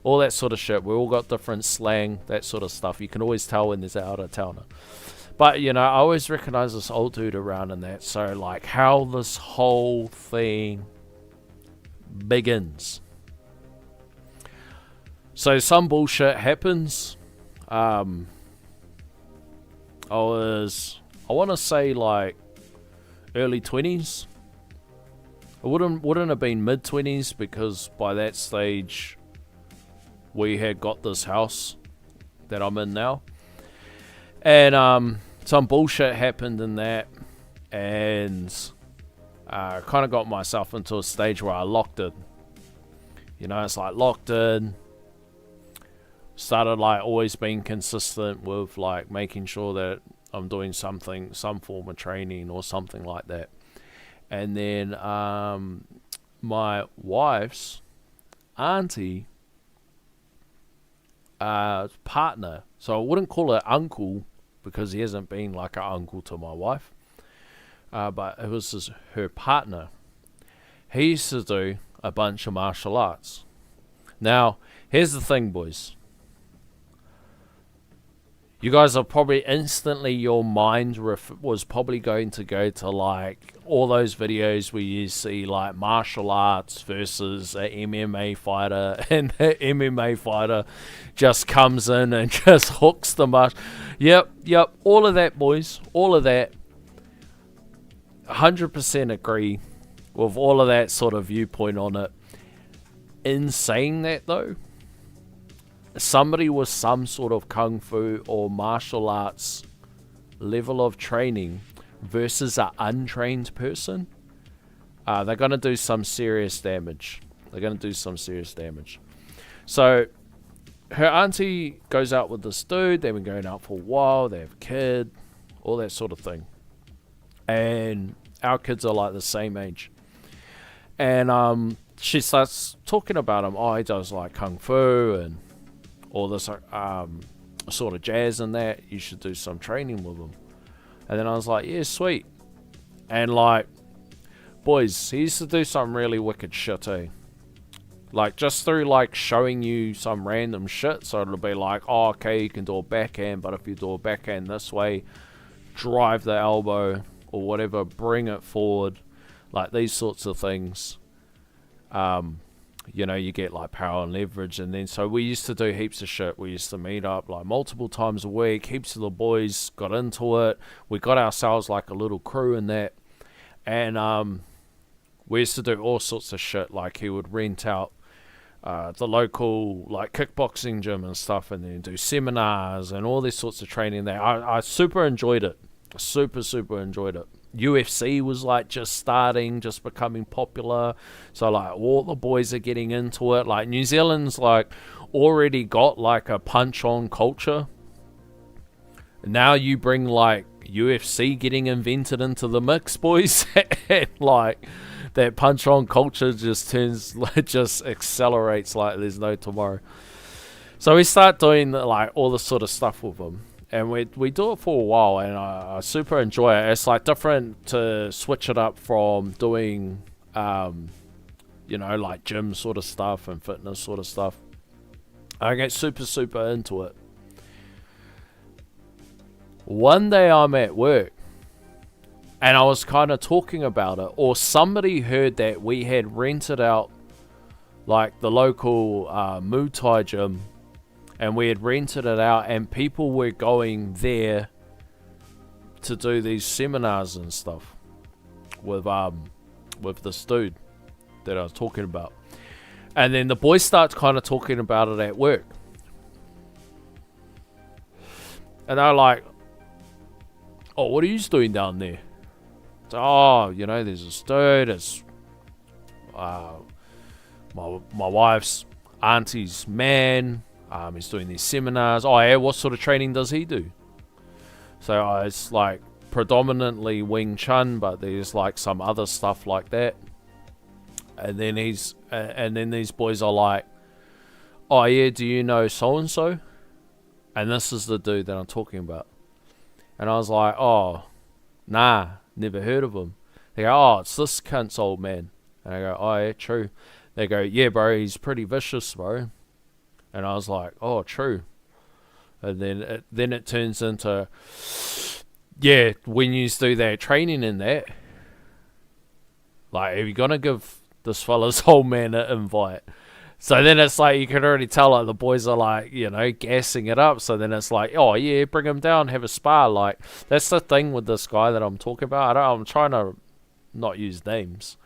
all that sort of shit. We all got different slang, that sort of stuff. You can always tell when there's an out-of-towner. But, you know, I always recognize this old dude around and that. So, like, how this whole thing begins. So, some bullshit happens. I want to say, like, early 20s. It wouldn't have been mid-20s because by that stage we had got this house that I'm in now. And some bullshit happened in that, and I kind of got myself into a stage where I locked in. You know, it's like locked in. Started like always being consistent with like making sure that I'm doing something, some form of training or something like that. And then my wife's auntie partner, so I wouldn't call her uncle, because he hasn't been like an uncle to my wife. But it was her partner. He used to do a bunch of martial arts. Now, here's the thing, boys. You guys are probably instantly, your mind was probably going to go to like all those videos where you see like martial arts versus an MMA fighter, and the MMA fighter just comes in and just hooks the Yep, all of that, boys, all of that. 100% agree with all of that sort of viewpoint on it. In saying that though, somebody with some sort of kung fu or martial arts level of training versus an untrained person, they're going to do some serious damage. So her auntie goes out with this dude. They've been going out for a while. They have a kid, all that sort of thing. And our kids are like the same age. And she starts talking about him. Oh, he does like kung fu and all this sort of jazz and that. You should do some training with him. And then I was like, yeah, sweet. And like, boys, he used to do some really wicked shit, eh? Like, just through like showing you some random shit. So it'll be like, oh, okay, you can do a backhand, but if you do a backhand this way, drive the elbow or whatever, bring it forward, like these sorts of things. You know, you get like power and leverage. And then so we used to do heaps of shit. We used to meet up like multiple times a week. Heaps of the boys got into it. We got ourselves like a little crew in that. And we used to do all sorts of shit. Like he would rent out the local like kickboxing gym and stuff, and then do seminars and all these sorts of training there. I super enjoyed it. Super enjoyed it. UFC was like just starting, just becoming popular. So like all the boys are getting into it. Like New Zealand's like already got like a punch on culture. Now you bring like UFC getting invented into the mix, boys. And like that punch on culture just just accelerates like there's no tomorrow. So we start doing like all this sort of stuff with them. And we do it for a while, and I super enjoy it. It's like different to switch it up from doing, you know, like gym sort of stuff and fitness sort of stuff. I get super into it. One day I'm at work, and I was kind of talking about it, or somebody heard that we had rented out like the local Muay Thai gym. And we had rented it out, and people were going there to do these seminars and stuff with this dude that I was talking about. And then the boys start kind of talking about it at work. And they're like, oh, what are you doing down there? So, oh, you know, there's this dude, it's my wife's auntie's man. He's doing these seminars. Oh yeah, what sort of training does he do? So it's like predominantly Wing Chun, but there's like some other stuff like that. And then then these boys are like, oh yeah, do you know so and so? And this is the dude that I'm talking about. And I was like, oh, nah, never heard of him. They go, oh, it's this cunt's old man. And I go, oh yeah, true. They go, yeah, bro, he's pretty vicious, bro. And I was like, oh, true. And then it turns into, yeah, when you do that training in that, like, are you going to give this fella's old man an invite? So then it's like, you can already tell, like, the boys are like, you know, gassing it up. So then it's like, oh, yeah, bring him down, have a spar. Like, that's the thing with this guy that I'm talking about. I'm trying to not use names.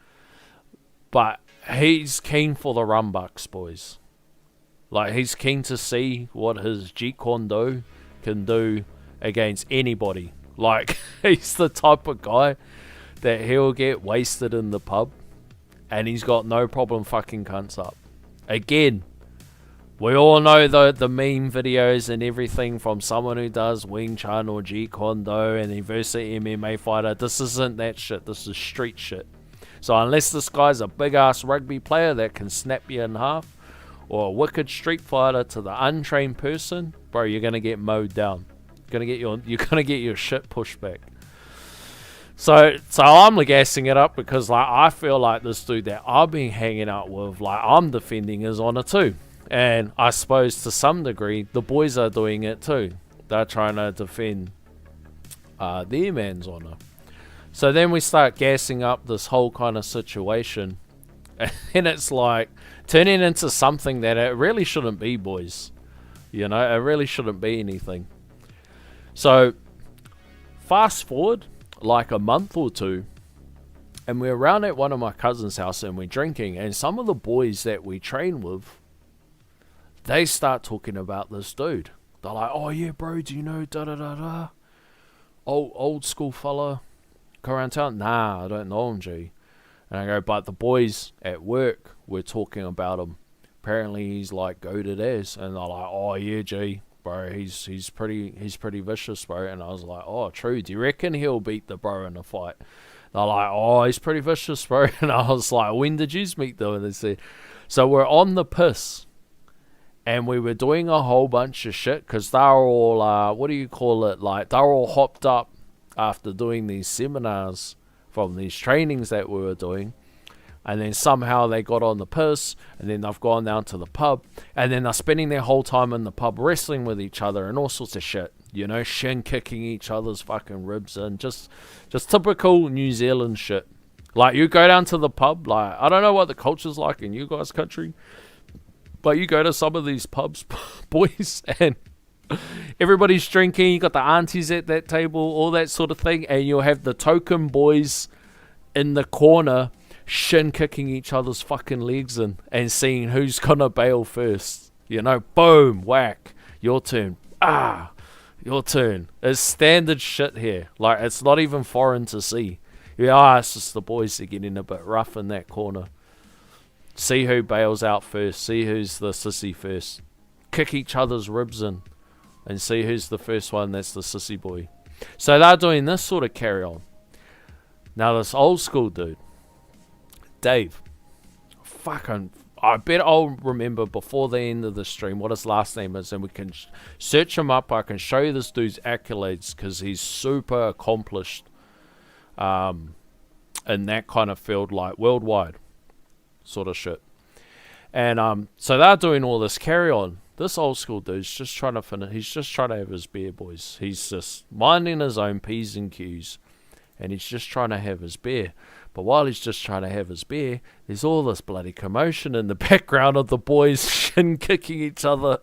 But he's keen for the rumbucks, boys. Like, he's keen to see what his Jeet Kune Do can do against anybody. Like, he's the type of guy that he'll get wasted in the pub, and he's got no problem fucking cunts up. Again, we all know the meme videos and everything from someone who does Wing Chun or Jeet Kune Do and he versus an MMA fighter. This isn't that shit. This is street shit. So unless this guy's a big-ass rugby player that can snap you in half, or a wicked street fighter to the untrained person, bro, you're going to get mowed down. You're gonna get your shit pushed back. So I'm gassing it up because like I feel like this dude that I've been hanging out with, like I'm defending his honor too, and I suppose to some degree the boys are doing it too. They're trying to defend their man's honor. So then we start gassing up this whole kind of situation, and it's like turning into something that it really shouldn't be, boys. You know, it really shouldn't be anything. So fast forward like a month or two, and we're around at one of my cousin's house and we're drinking, and some of the boys that we train with, they start talking about this dude. They're like, oh yeah bro, do you know da da da da, old school fella, go around town? Nah, I don't know him, G. And I go, but the boys at work were talking about him. Apparently he's like goated as, and they're like, oh yeah G, bro, he's pretty vicious, bro. And I was like, oh, true. Do you reckon he'll beat the bro in a fight? They're like, oh, he's pretty vicious, bro. And I was like, when did you meet them? And they said, so we're on the piss, and we were doing a whole bunch of shit because they're all, what do you call it? Like they're all hopped up after doing these seminars from these trainings that we were doing. And then somehow they got on the piss, and then they've gone down to the pub, and then they're spending their whole time in the pub wrestling with each other and all sorts of shit. You know, shin kicking each other's fucking ribs and just typical New Zealand shit. Like you go down to the pub, like I don't know what the culture's like in you guys' country, but you go to some of these pubs, boys, and everybody's drinking. You got the aunties at that table, all that sort of thing, and you'll have the token boys in the corner shin kicking each other's fucking legs in and seeing who's gonna bail first. You know, boom, whack, your turn. Your turn. It's standard shit here. Like it's not even foreign to see. Yeah, it's just the boys are getting a bit rough in that corner. See who bails out first. See who's the sissy first. Kick each other's ribs in and see who's the first one that's the sissy boy. So they're doing this sort of carry on. Now this old school dude, Dave, I bet I'll remember before the end of the stream what his last name is, and we can search him up. I can show you this dude's accolades because he's super accomplished in that kind of field, like worldwide sort of shit. And so they're doing all this carry on. This old school dude's just trying to finish. He's just trying to have his beer, boys. He's just minding his own P's and Q's, and he's just trying to have his beer. But while he's just trying to have his beer, there's all this bloody commotion in the background of the boys shin kicking each other.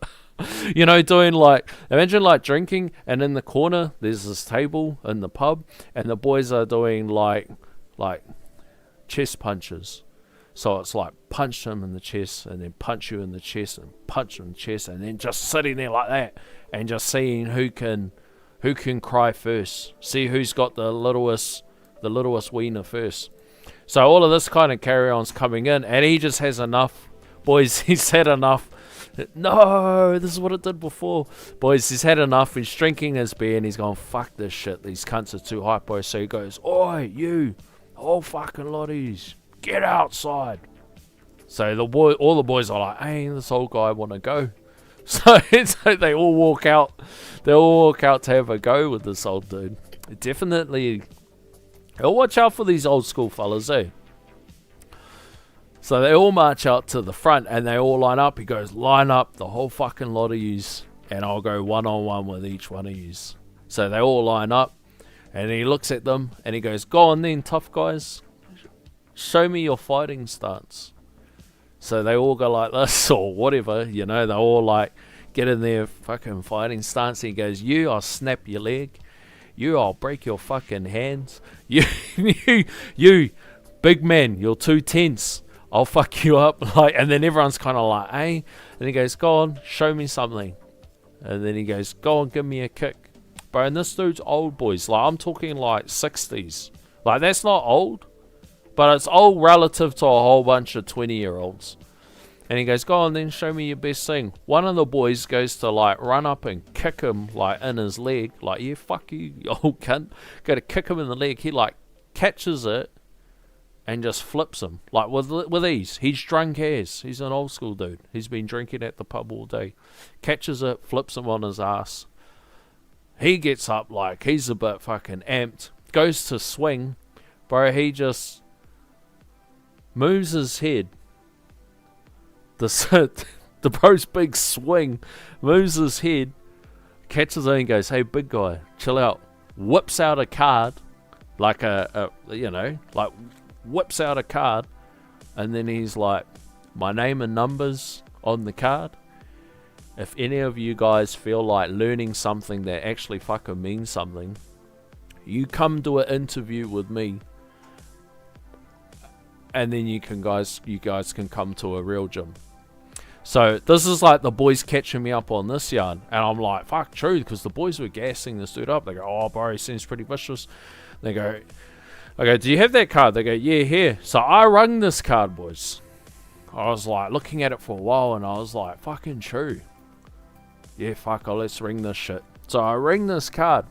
You know, doing like, imagine like drinking, and in the corner there's this table in the pub, and the boys are doing like chest punches. So it's like punch him in the chest, and then punch you in the chest, and punch him in the chest, and then just sitting there like that, and just seeing who can cry first. See who's got the littlest wiener first. So all of this kind of carry-on's coming in, and he just has enough. Boys, he's had enough. No, this is what it did before. Boys, he's had enough. He's drinking his beer, and he's going, fuck this shit. These cunts are too hypo. So he goes, oi, you, all fucking lotties, get outside. So all the boys are like, hey, this old guy want to go. So they all walk out. They all walk out to have a go with this old dude. Definitely. Watch out for these old school fellas, eh? So they all march out to the front and they all line up. He goes, line up the whole fucking lot of yous, and I'll go one-on-one with each one of yous. So they all line up, and he looks at them and he goes, go on then, tough guys. Show me your fighting stance. So they all go like this or whatever, you know, they all like get in their fucking fighting stance. He goes, you, I'll snap your leg. You, I'll break your fucking hands. You, big man, you're too tense. I'll fuck you up. Like, and then everyone's kind of like, eh? And he goes, go on, show me something. And then he goes, go on, give me a kick. Bro, and this dude's old, boys. Like, I'm talking like 60s. Like, that's not old, but it's old relative to a whole bunch of 20-year-olds. And he goes, go on then, show me your best thing. One of the boys goes to like run up and kick him like in his leg. Like, yeah, fuck you old cunt. Go to kick him in the leg. He like catches it and just flips him. Like with ease. He's drunk as. He's an old school dude. He's been drinking at the pub all day. Catches it, flips him on his ass. He gets up like he's a bit fucking amped. Goes to swing. Bro, he just moves his head. The bro's big swing. Moves his head. Catches it and goes, hey, big guy, chill out. Whips out a card. Like whips out a card. And then he's like, my name and numbers on the card. If any of you guys feel like learning something that actually fucking means something, you come to an interview with me. And then you guys can come to a real gym. So this is like the boys catching me up on this yarn. And I'm like, fuck, true, because the boys were gassing this dude up. They go, oh, bro, he seems pretty vicious. They go, I go, do you have that card? They go, yeah, here. So I rung this card, boys. I was like looking at it for a while and I was like, fucking true. Yeah, fuck, let's ring this shit. So I ring this card.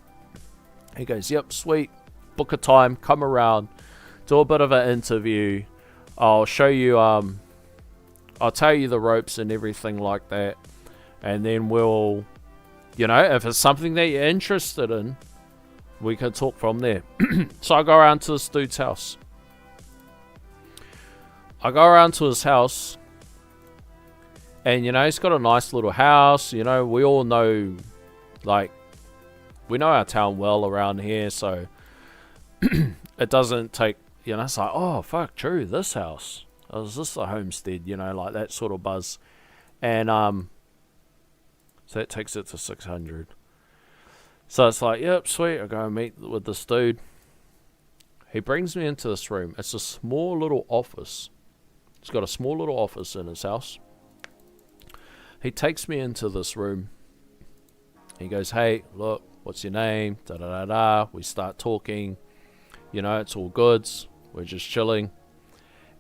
He goes, yep, sweet. Book a time, come around, do a bit of an interview. I'll show you, I'll tell you the ropes and everything like that. And then we'll, if it's something that you're interested in, we can talk from there. So I go around to this dude's house. I go around to his house. And, he's got a nice little house. We all know, we know our town well around here. So it doesn't take, it's like, oh, fuck, true, this house. Oh, is this a homestead? Like that sort of buzz. And so that takes it to 600. So it's like, yep, sweet. I go and meet with this dude. He brings me into this room. It's a small little office. He's got a small little office in his house. He takes me into this room. He goes, hey, look, what's your name? Da da da da. We start talking. It's all goods. We're just chilling.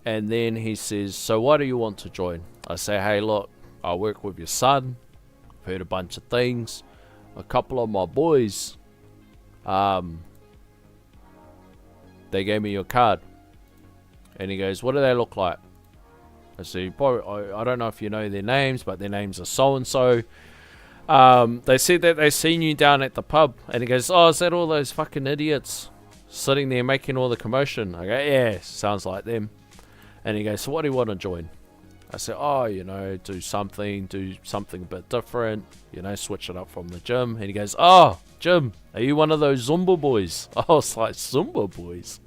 And then he says, so why do you want to join? I say, hey, look, I work with your son. I've heard a bunch of things. A couple of my boys, they gave me your card. And he goes, what do they look like? I say, I don't know if you know their names, but their names are so-and-so. They said that they seen you down at the pub. And he goes, oh, is that all those fucking idiots sitting there making all the commotion? I go, yeah, sounds like them. And he goes, so what do you want to join? I said, oh, do something a bit different, switch it up from the gym. And he goes, oh, gym, are you one of those Zumba boys? I was like, Zumba boys?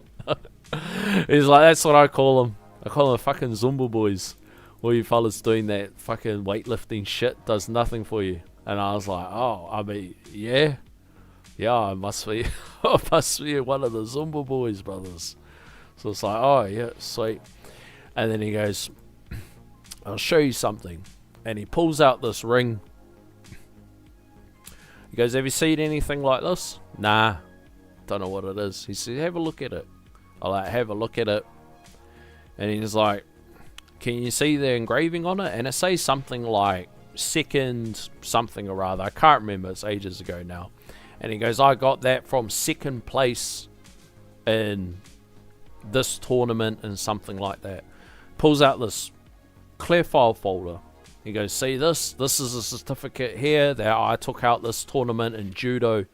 He's like, that's what I call them. I call them fucking Zumba boys. All you fellas doing that fucking weightlifting shit does nothing for you. And I was like, oh, I mean, yeah. Yeah, I must be, I must be one of the Zumba boys, brothers. So it's like, oh, yeah, sweet. And then he goes, I'll show you something. And he pulls out this ring. He goes, have you seen anything like this? Nah, don't know what it is. He says, have a look at it. I have a look at it. And he's like, can you see the engraving on it? And it says something like second something or other. I can't remember. It's ages ago now. And he goes, I got that from second place in this tournament and something like that. Pulls out this clear file folder. He goes, see this? This is a certificate here that I took out this tournament in judo.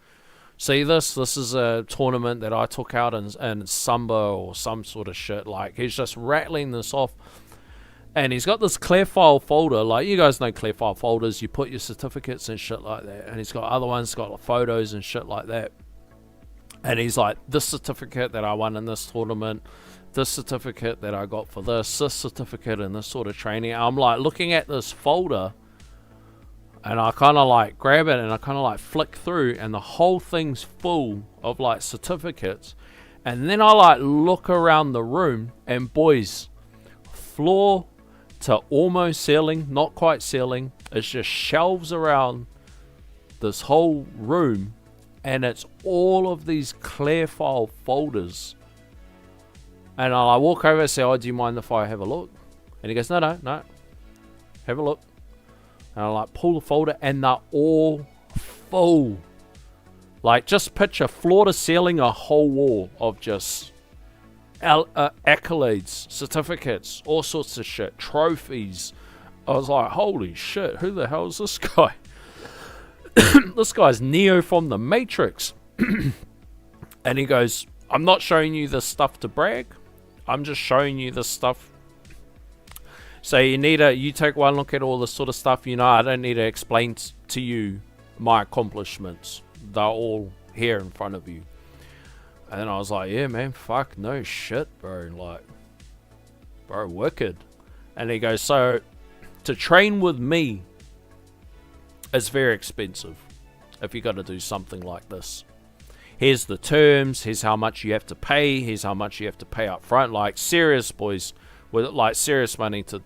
See this? This is a tournament that I took out in Samba or some sort of shit. Like, he's just rattling this off. And he's got this clear file folder. Like, you guys know clear file folders. You put your certificates and shit like that. And he's got other ones, got photos and shit like that. And he's like, this certificate that I won in this tournament, this certificate that I got for this certificate and this sort of training. I'm like looking at this folder and I kind of like grab it and I kind of like flick through and the whole thing's full of like certificates. And then I like look around the room and boys, floor to almost ceiling, not quite ceiling, it's just shelves around this whole room and it's all of these clear file folders. And I walk over and say, oh, do you mind if I have a look? And he goes, no, have a look. And I like pull the folder and they're all full. Like, just picture floor to ceiling, a whole wall of just accolades, certificates, all sorts of shit, trophies. I was like, holy shit, who the hell is this guy? This guy's Neo from the Matrix. And he goes, I'm not showing you this stuff to brag. I'm just showing you this stuff. So you take one look at all this sort of stuff. I don't need to explain to you my accomplishments. They're all here in front of you. And then I was like, yeah, man, fuck, no shit, bro. Like, bro, wicked. And he goes, so to train with me is very expensive if you got to do something like this. Here's the terms. Here's how much you have to pay. Here's how much you have to pay up front. Like, serious, boys, with like serious money to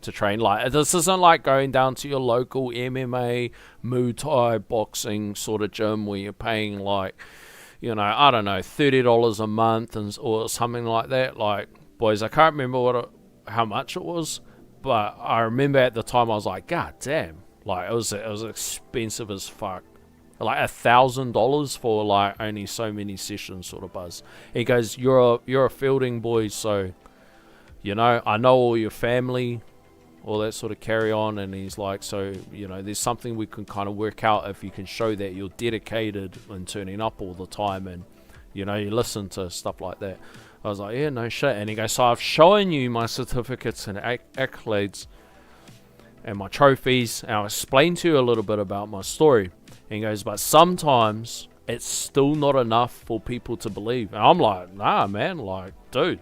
train. Like, this isn't like going down to your local MMA, Muay Thai, boxing sort of gym where you're paying like, I don't know, $30 a month or something like that. Like, boys, I can't remember how much it was, but I remember at the time I was like, God damn, like it was expensive as fuck. Like $1,000 for like only so many sessions, sort of buzz. He goes, you're a fielding boy, so I know all your family, all that sort of carry on. And he's like, so there's something we can kind of work out if you can show that you're dedicated and turning up all the time, and you listen to stuff like that. I was like, yeah, no shit. And he goes, so I've shown you my certificates and accolades and my trophies, and I'll explain to you a little bit about my story. And he goes, but sometimes it's still not enough for people to believe. And I'm like, nah, man, like, dude,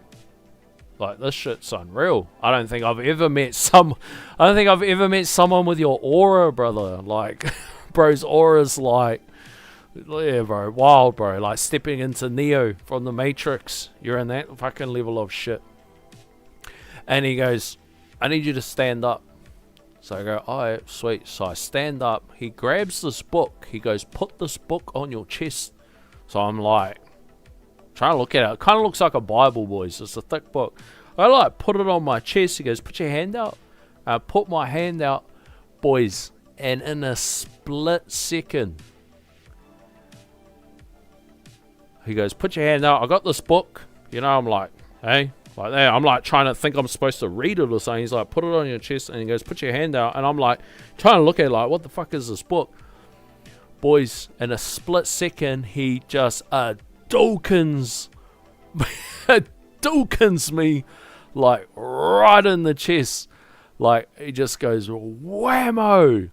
like, this shit's unreal. I don't think I've ever met someone with your aura, brother. Like, bro's aura's like, yeah, bro, wild, bro. Like stepping into Neo from the Matrix. You're in that fucking level of shit. And he goes, I need you to stand up. So I go, alright, sweet. So I stand up. He grabs this book. He goes, put this book on your chest. So I'm like, trying to look at it. It kind of looks like a Bible, boys. It's a thick book. I like put it on my chest. He goes, put your hand out. I put my hand out, boys. And in a split second, he goes, put your hand out. I got this book. I'm like, hey. Like that. I'm like trying to think I'm supposed to read it or something. He's like, put it on your chest. And he goes, put your hand out. And I'm like, trying to look at it like, what the fuck is this book? Boys, in a split second, he just Dawkins me like right in the chest. Like, he just goes, whammo.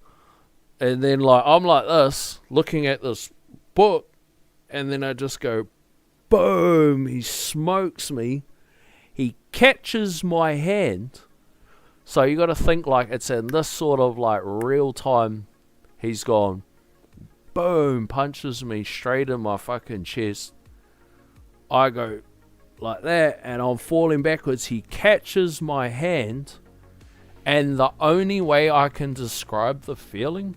And then like, I'm like this, looking at this book. And then I just go, boom. He smokes me. He catches my hand. So you got to think like it's in this sort of like real time. He's gone, boom, punches me straight in my fucking chest. I go like that and I'm falling backwards. He catches my hand. And the only way I can describe the feeling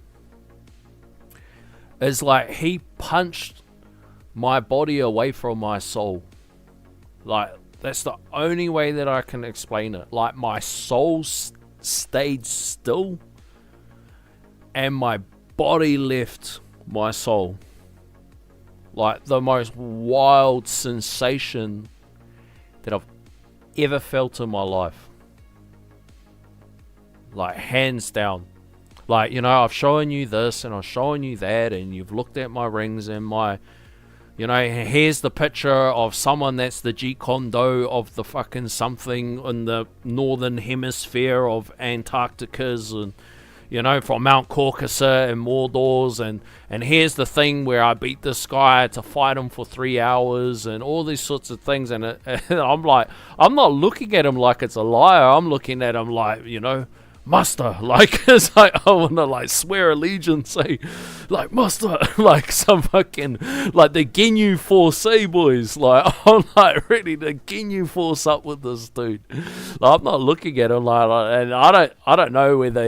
is like he punched my body away from my soul. Like, that's the only way that I can explain it. Like, my soul stayed still and my body left my soul. Like, the most wild sensation that I've ever felt in my life. Like, hands down. Like, I've shown you this and I've shown you that, and you've looked at my rings and my... here's the picture of someone that's the Jeet Kune Do of the fucking something in the northern hemisphere of Antarcticas, and, from Mount Caucasus and Mordors, and here's the thing where I beat this guy to fight him for 3 hours, and all these sorts of things, and I'm like, I'm not looking at him like it's a liar, I'm looking at him like, Master, like, it's like, I want to, like, swear allegiance, say, like, Master, like, some fucking, like, the Ginyu Force, boys, like, I'm, like, ready to Ginyu Force up with this dude. Like, I'm not looking at him, like, and I don't know whether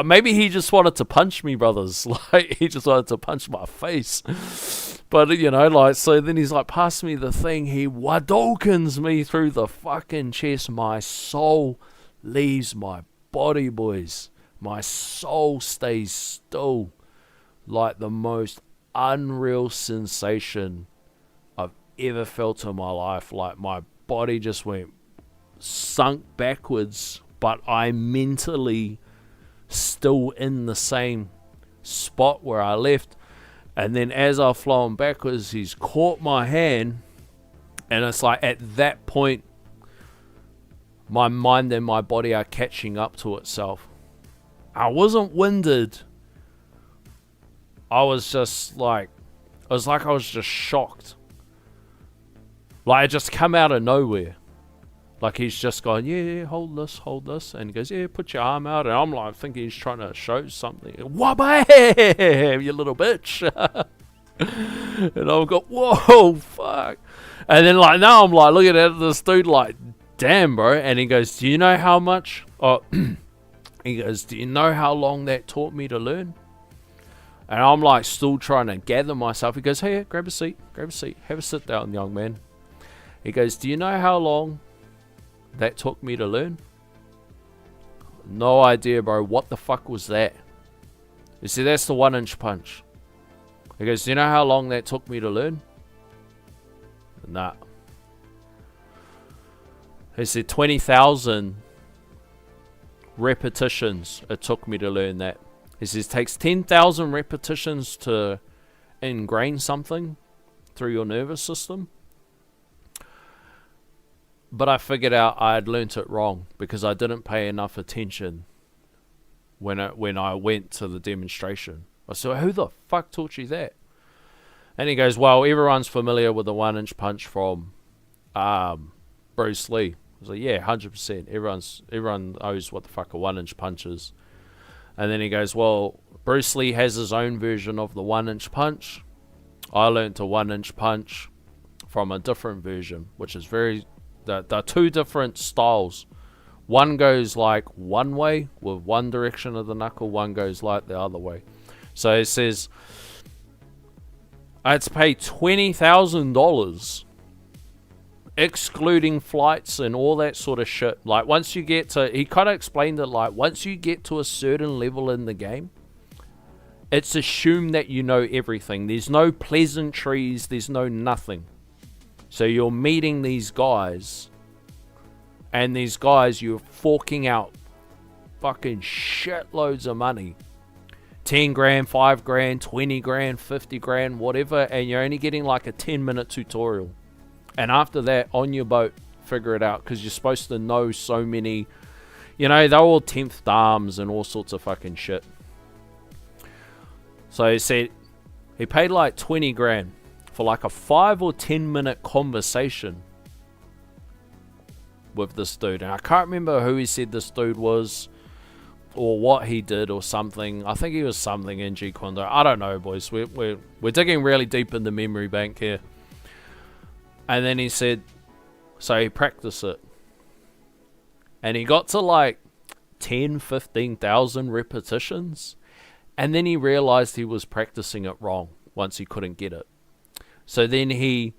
maybe he just wanted to punch me, brothers, like, he just wanted to punch my face, but, like, so then he's like, pass me the thing, he Wadokens me through the fucking chest, my soul leaves my body, boys. My soul stays still. Like the most unreal sensation I've ever felt in my life. Like my body just sunk backwards, but I'm mentally still in the same spot where I left. And then as I've flown backwards, he's caught my hand. And it's like at that point, my mind and my body are catching up to itself. I wasn't winded. I was just like, I was just shocked. Like, it just come out of nowhere. Like, he's just going, yeah, hold this. And he goes, yeah, put your arm out. And I'm like, thinking he's trying to show something. Wabam, you little bitch. And I've got, whoa, fuck. And then, like, now I'm like, looking at this dude like, damn, bro. And he goes, do you know how much? Oh, he goes, do you know how long that taught me to learn? And I'm like, still trying to gather myself. He goes, hey, grab a seat. Have a sit down, young man. He goes, do you know how long that took me to learn? No idea, bro. What the fuck was that? You see, that's the 1-inch punch. He goes, do you know how long that took me to learn? Nah. He said 20,000 repetitions it took me to learn that. He says it takes 10,000 repetitions to ingrain something through your nervous system. But I figured out I had learnt it wrong because I didn't pay enough attention when I went to the demonstration. I said, who the fuck taught you that? And he goes, well, everyone's familiar with the 1-inch punch from Bruce Lee. I was like, yeah, 100%. Everyone knows what the fuck a 1-inch punch is. And then he goes, well, Bruce Lee has his own version of the 1-inch punch. I learnt a 1-inch punch from a different version, which is very... There are two different styles. One goes like one way with one direction of the knuckle. One goes like the other way. So it says I had to pay $20,000 excluding flights and all that sort of shit. Like once you get to... He kind of explained it like once you get to a certain level in the game, it's assumed that you know everything. There's no pleasantries. There's no nothing. So you're meeting these guys, and these guys, you're forking out fucking shitloads of money. 10 grand, 5 grand, 20 grand, 50 grand, whatever, and you're only getting like a 10-minute tutorial. And after that, on your boat, figure it out, because you're supposed to know so many, you know, they're all 10th arms and all sorts of fucking shit. So he said he paid like 20 grand. For like a 5 or 10 minute conversation with this dude. And I can't remember who he said this dude was or what he did or something. I think he was something in Jeet Kune Do. I don't know, boys. We're digging really deep in the memory bank here. And then he said, so he practiced it. And he got to like 10, 15,000 repetitions. And then he realized he was practicing it wrong once he couldn't get it. So then he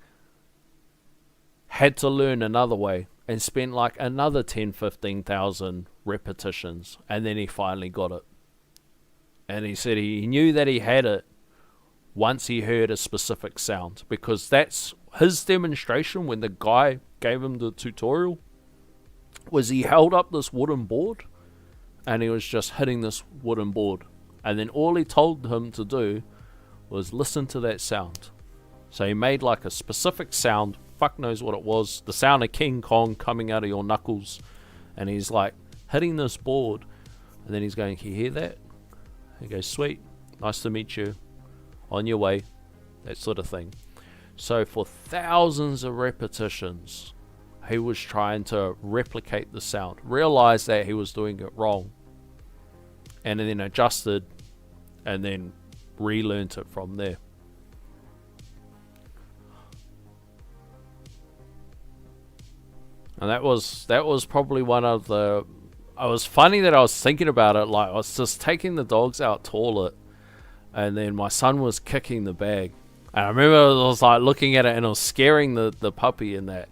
had to learn another way and spent like another 10, 15,000 repetitions. And then he finally got it. And he said he knew that he had it once he heard a specific sound. Because that's his demonstration when the guy gave him the tutorial. Was he held up this wooden board and he was just hitting this wooden board. And then all he told him to do was listen to that sound. So he made like a specific sound, fuck knows what it was, the sound of King Kong coming out of your knuckles. And he's like hitting this board. And then he's going, can you hear that? He goes, sweet, nice to meet you, on your way, that sort of thing. So for thousands of repetitions, he was trying to replicate the sound, realized that he was doing it wrong, and then adjusted, and then relearned it from there. And that was probably one of the... It was funny that I was thinking about it. Like, I was just taking the dogs out toilet, and then my son was kicking the bag. And I remember I was like looking at it, and it was scaring the puppy in that.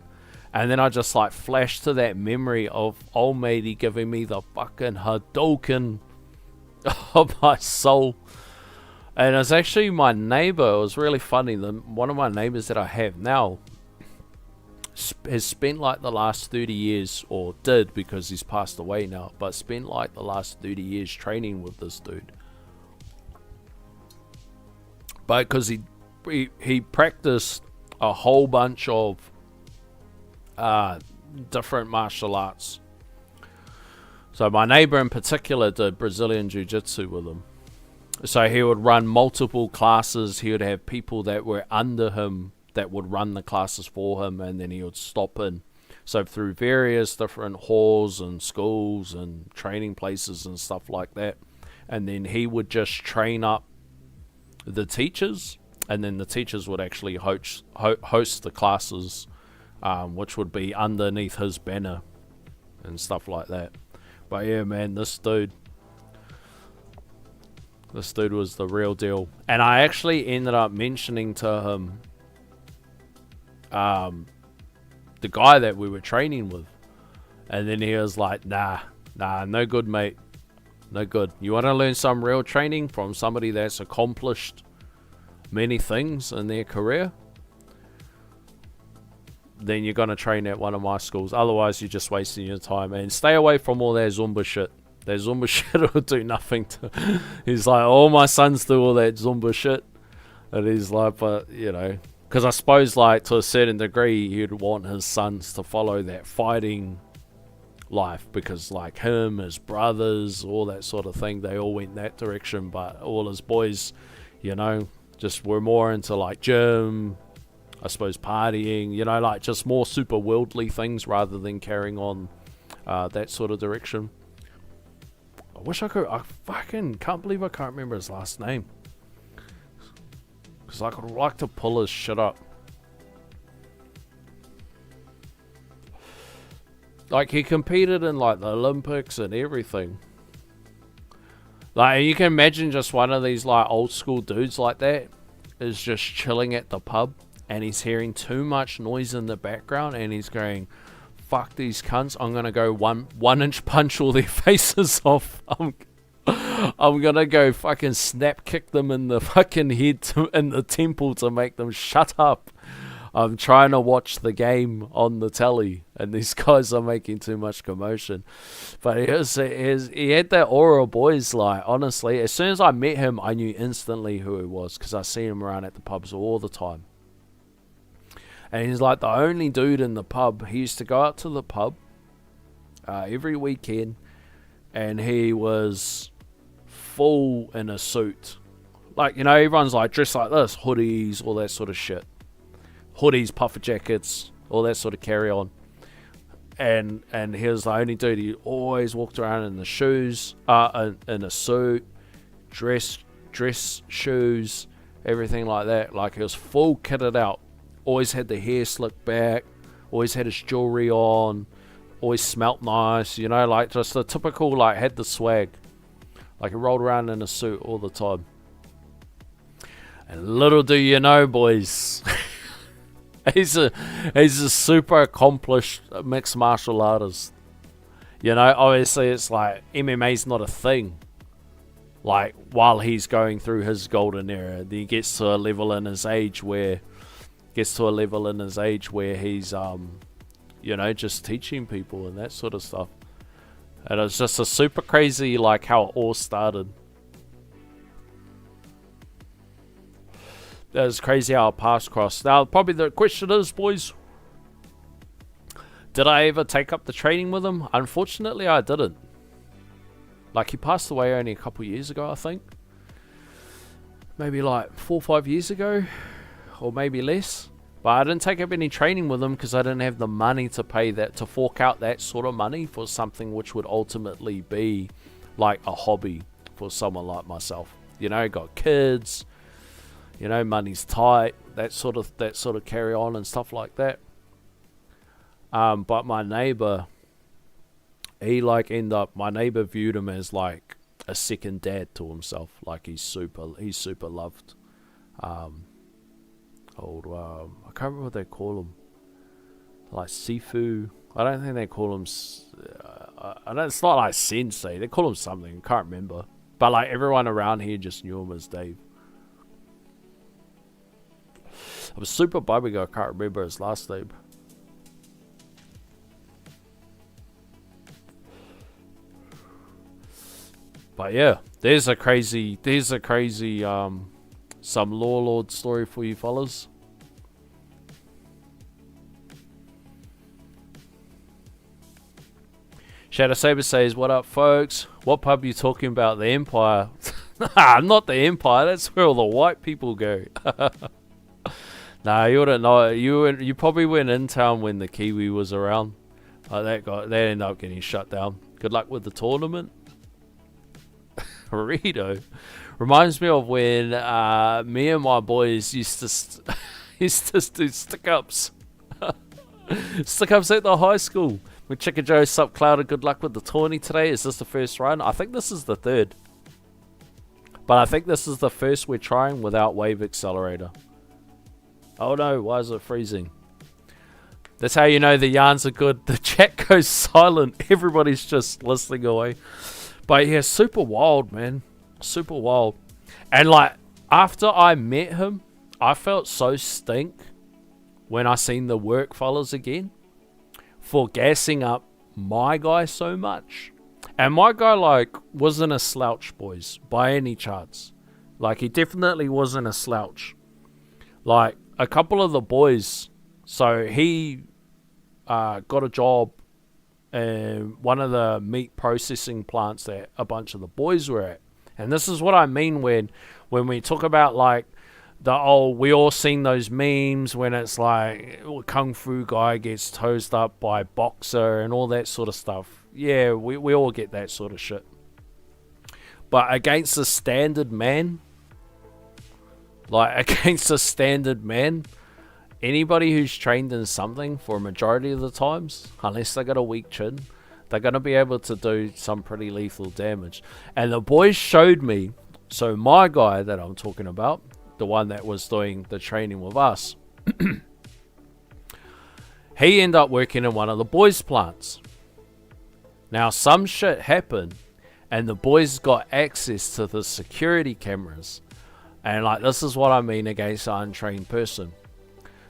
And then I just like flashed to that memory of old matey giving me the fucking Hadouken of my soul. And it's actually my neighbor. It was really funny. One of my neighbors that I have now has spent like the last 30 years, or did because he's passed away now, but spent like the last 30 years training with this dude. But because he practiced a whole bunch of different martial arts. So my neighbor in particular did Brazilian Jiu-Jitsu with him. So he would run multiple classes. He would have people that were under him that would run the classes for him, and then he would stop in. So through various different halls and schools and training places and stuff like that. And then he would just train up the teachers, and then the teachers would actually host the classes, which would be underneath his banner and stuff like that. But yeah, man, this dude was the real deal. And I actually ended up mentioning to him the guy that we were training with. And then he was like, nah, no good, mate. No good. You want to learn some real training from somebody that's accomplished many things in their career? Then you're going to train at one of my schools. Otherwise, you're just wasting your time. And stay away from all that Zumba shit. That Zumba shit will do nothing to... He's like, all my sons do all that Zumba shit. And he's like, but, you know... Because I suppose, like, to a certain degree, he'd want his sons to follow that fighting life. Because, like, him, his brothers, all that sort of thing, they all went that direction. But all his boys, you know, just were more into, like, gym... I suppose partying, you know, like just more super worldly things rather than carrying on that sort of direction. I wish I could. I fucking can't believe I can't remember his last name. Because I could like to pull his shit up. Like he competed in like the Olympics and everything. Like you can imagine just one of these like old school dudes like that is just chilling at the pub. And he's hearing too much noise in the background, and he's going, "Fuck these cunts! I'm gonna go one inch punch all their faces off. I'm gonna go fucking snap kick them in the fucking head in the temple to make them shut up. I'm trying to watch the game on the telly, and these guys are making too much commotion." But he had that aura, boys. Like honestly, as soon as I met him, I knew instantly who he was because I see him around at the pubs all the time. And he's like the only dude in the pub. He used to go out to the pub every weekend. And he was full in a suit. Like, you know, everyone's like dressed like this. Hoodies, all that sort of shit. Hoodies, puffer jackets, all that sort of carry on. And he was the only dude. He always walked around in the shoes. In a suit. Dress shoes. Everything like that. Like, he was full kitted out. Always had the hair slicked back, always had his jewelry on, always smelt nice, you know, like just the typical, like, had the swag. Like, he rolled around in a suit all the time. And little do you know, boys, he's a super accomplished mixed martial artist. You know, obviously it's like, MMA's not a thing. Like, while he's going through his golden era, he gets to a level in his age where he's, you know, just teaching people and that sort of stuff. And it's just a super crazy, like, how it all started. It's crazy how our paths crossed. Now, probably the question is, boys, did I ever take up the training with him? Unfortunately, I didn't. Like, he passed away only a couple years ago, I think. Maybe like 4 or 5 years ago. Or maybe less. But I didn't take up any training with him because I didn't have the money to pay that, to fork out that sort of money for something which would ultimately be like a hobby for someone like myself. You know, got kids, you know, money's tight, that sort of carry on and stuff like that. But my neighbor, my neighbor viewed him as like a second dad to himself. Like he's super loved. I can't remember what they call him. Like Sifu. I don't think they call him. It's not like Sensei. They call him something. I can't remember. But like everyone around here just knew him as Dave. I was super bumming. I can't remember his last name. But yeah, there's a crazy some Law Lord story for you fellas. Shadow Saber says, what up folks? What pub you talking about? The Empire? Nah, not the Empire. That's where all the white people go. Nah, you wouldn't know. You probably went in town when the Kiwi was around. That guy, they ended up getting shut down. Good luck with the tournament. Rito. Reminds me of when me and my boys used to do stick-ups. Stick-ups at the high school. When Chicken Joe sup Clouder, good luck with the tourney today. Is this the first run? I think this is the third. But I think this is the first we're trying without Wave Accelerator. Oh no, why is it freezing? That's how you know the yarns are good. The chat goes silent. Everybody's just listening away. But yeah, super wild, man. Super wild. And like, after I met him, I felt so stink when I seen the work fellas again for gassing up my guy so much. And my guy, like, wasn't a slouch, boys, by any chance. Like, he definitely wasn't a slouch. Like, a couple of the boys, so he got a job in one of the meat processing plants that a bunch of the boys were at. And this is what I mean when we talk about, like, we all seen those memes when it's like Kung Fu guy gets toasted up by boxer and all that sort of stuff. Yeah, we all get that sort of shit. But against a standard man, anybody who's trained in something for a majority of the times, unless they got a weak chin, they're going to be able to do some pretty lethal damage. And the boys showed me, so my guy that I'm talking about, the one that was doing the training with us, he ended up working in one of the boys' plants. Now, some shit happened, and the boys got access to the security cameras. And, like, this is what I mean against an untrained person.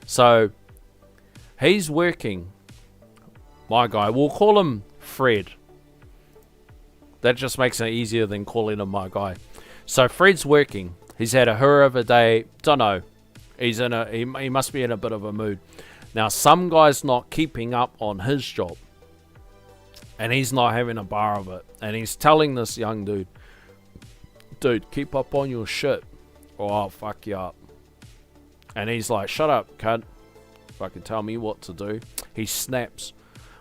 So, he's working. My guy, we'll call him Fred. That just makes it easier than calling him my guy. So, Fred's working. He's had a hurrah of a day. Don't know. He must be in a bit of a mood. Now, some guy's not keeping up on his job. And he's not having a bar of it. And he's telling this young dude, keep up on your shit, or I'll fuck you up. And he's like, shut up, cunt. Fucking tell me what to do. He snaps.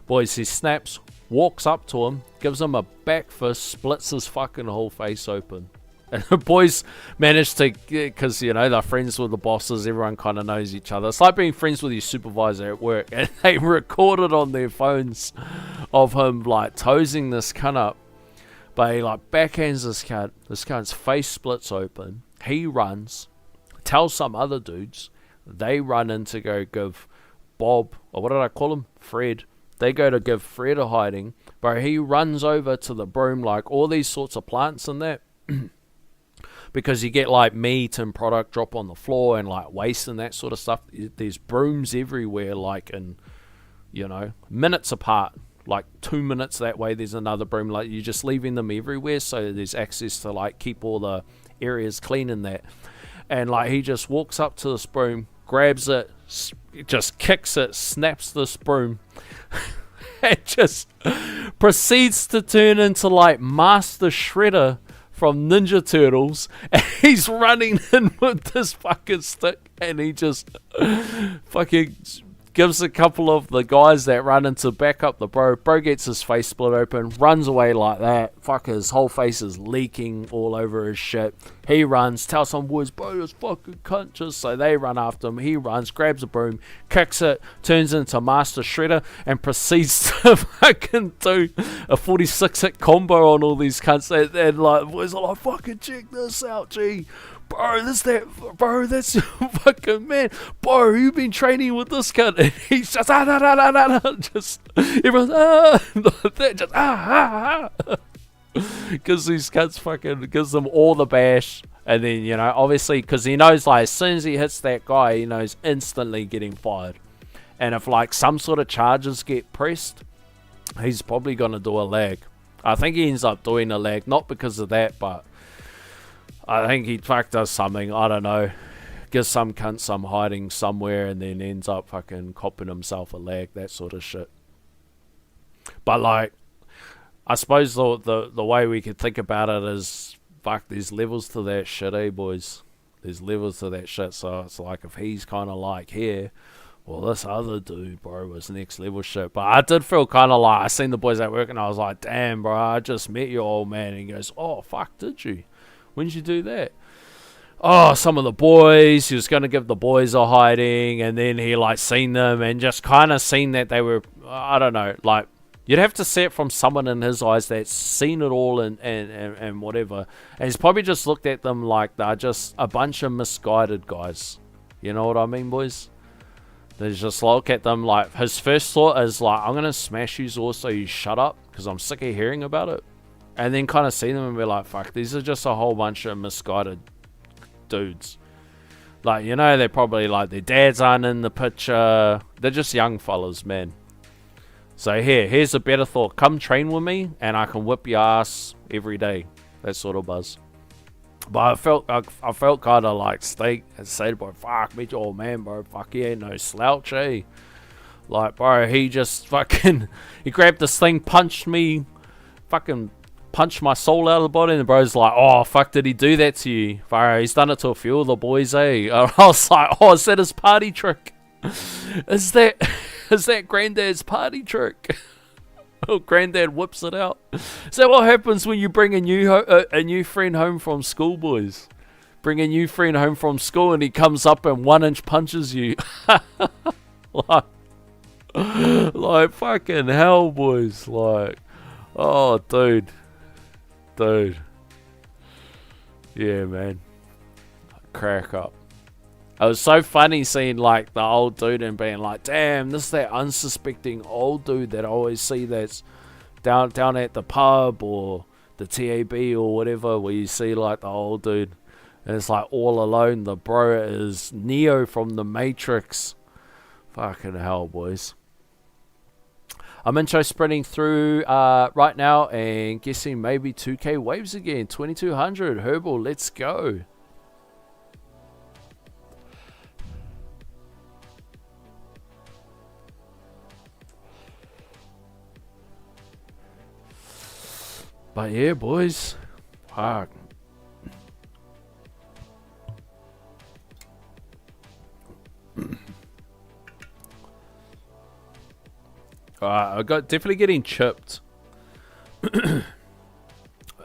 Boys, he snaps, walks up to him, gives him a back fist, splits his fucking whole face open. And the boys managed to, because, you know, they're friends with the bosses, everyone kind of knows each other. It's like being friends with your supervisor at work. And they recorded on their phones of him, like, toesing this cunt up. But he, like, backhands this cunt. This cunt's face splits open. He runs, tells some other dudes. They run in to go give Bob, or what did I call him? Fred. They go to give Fred a hiding. But he runs over to the broom, like, all these sorts of plants and that. Because you get like meat and product drop on the floor and like waste and that sort of stuff. There's brooms everywhere, like in, you know, minutes apart. Like 2 minutes that way, there's another broom. Like you're just leaving them everywhere, so there's access to like keep all the areas clean and that. And like he just walks up to this broom, grabs it, just kicks it, snaps this broom, and just proceeds to turn into like Master Shredder from Ninja Turtles, and he's running in with this fucking stick, and he just fucking gives a couple of the guys that run in to back up the bro. Bro gets his face split open, runs away like that. Fuck, his whole face is leaking all over his shit. He runs, tells some boys, bro, this fucking cunt, just so they run after him. He runs, grabs a broom, kicks it, turns into Master Shredder, and proceeds to fucking do a 46 hit combo on all these cunts. And like, boys are like, fucking check this out, G. Bro, that's your fucking man. Bro, you've been training with this cunt. And he's just, just, everyone's, because these cunts fucking gives them all the bash. And then, you know, obviously, because he knows, like, as soon as he hits that guy, he knows instantly getting fired. And if, like, some sort of charges get pressed, he's probably going to do a lag. I think he ends up doing a lag, not because of that, but I think he fuck does something. I don't know. Gives some cunt some hiding somewhere and then ends up fucking copping himself a lag, that sort of shit. But like, I suppose the way we could think about it is, fuck, there's levels to that shit, eh, boys? There's levels to that shit. So it's like, if he's kind of like here, well, this other dude, bro, was next level shit. But I did feel kind of like, I seen the boys at work and I was like, damn, bro, I just met your old man. And he goes, oh, fuck, did you? When did you do that? Oh, some of the boys, he was going to give the boys a hiding, and then he like seen them and just kind of seen that they were, I don't know, like, you'd have to see it from someone in his eyes that's seen it all and whatever. And he's probably just looked at them like they're just a bunch of misguided guys. You know what I mean, boys? They just look at them like, his first thought is like, I'm going to smash you all so you shut up, because I'm sick of hearing about it. And then kind of see them and be like, fuck, these are just a whole bunch of misguided dudes. Like, you know, they're probably like, their dads aren't in the picture. They're just young fellas, man. So here's a better thought. Come train with me and I can whip your ass every day. That sort of buzz. But I felt kind of like steak and said, bro, fuck, meet your old man, bro. Fuck, he ain't no slouch, eh? Like, bro, he just fucking, he grabbed this thing, punched me, fucking punched my soul out of the body, and the bro's like, oh, fuck, did he do that to you? Bro, he's done it to a few of the boys, eh? And I was like, oh, is that his party trick? Is that Granddad's party trick? Oh, Granddad whips it out. Is that what happens when you bring a new friend home from school, boys? Bring a new friend home from school and he comes up and 1-inch punches you. like fucking hell, boys. Like, oh, dude. Yeah, man. Crack up. It was so funny seeing like the old dude and being like, damn, this is that unsuspecting old dude that I always see that's down at the pub or the TAB or whatever, where you see like the old dude and it's like all alone. The bro is Neo from the Matrix. Fucking hell, boys. I'm intro sprinting through right now and guessing maybe 2k waves again. 2200 Herbal, let's go. But yeah, boys. Fuck. I got definitely getting chipped.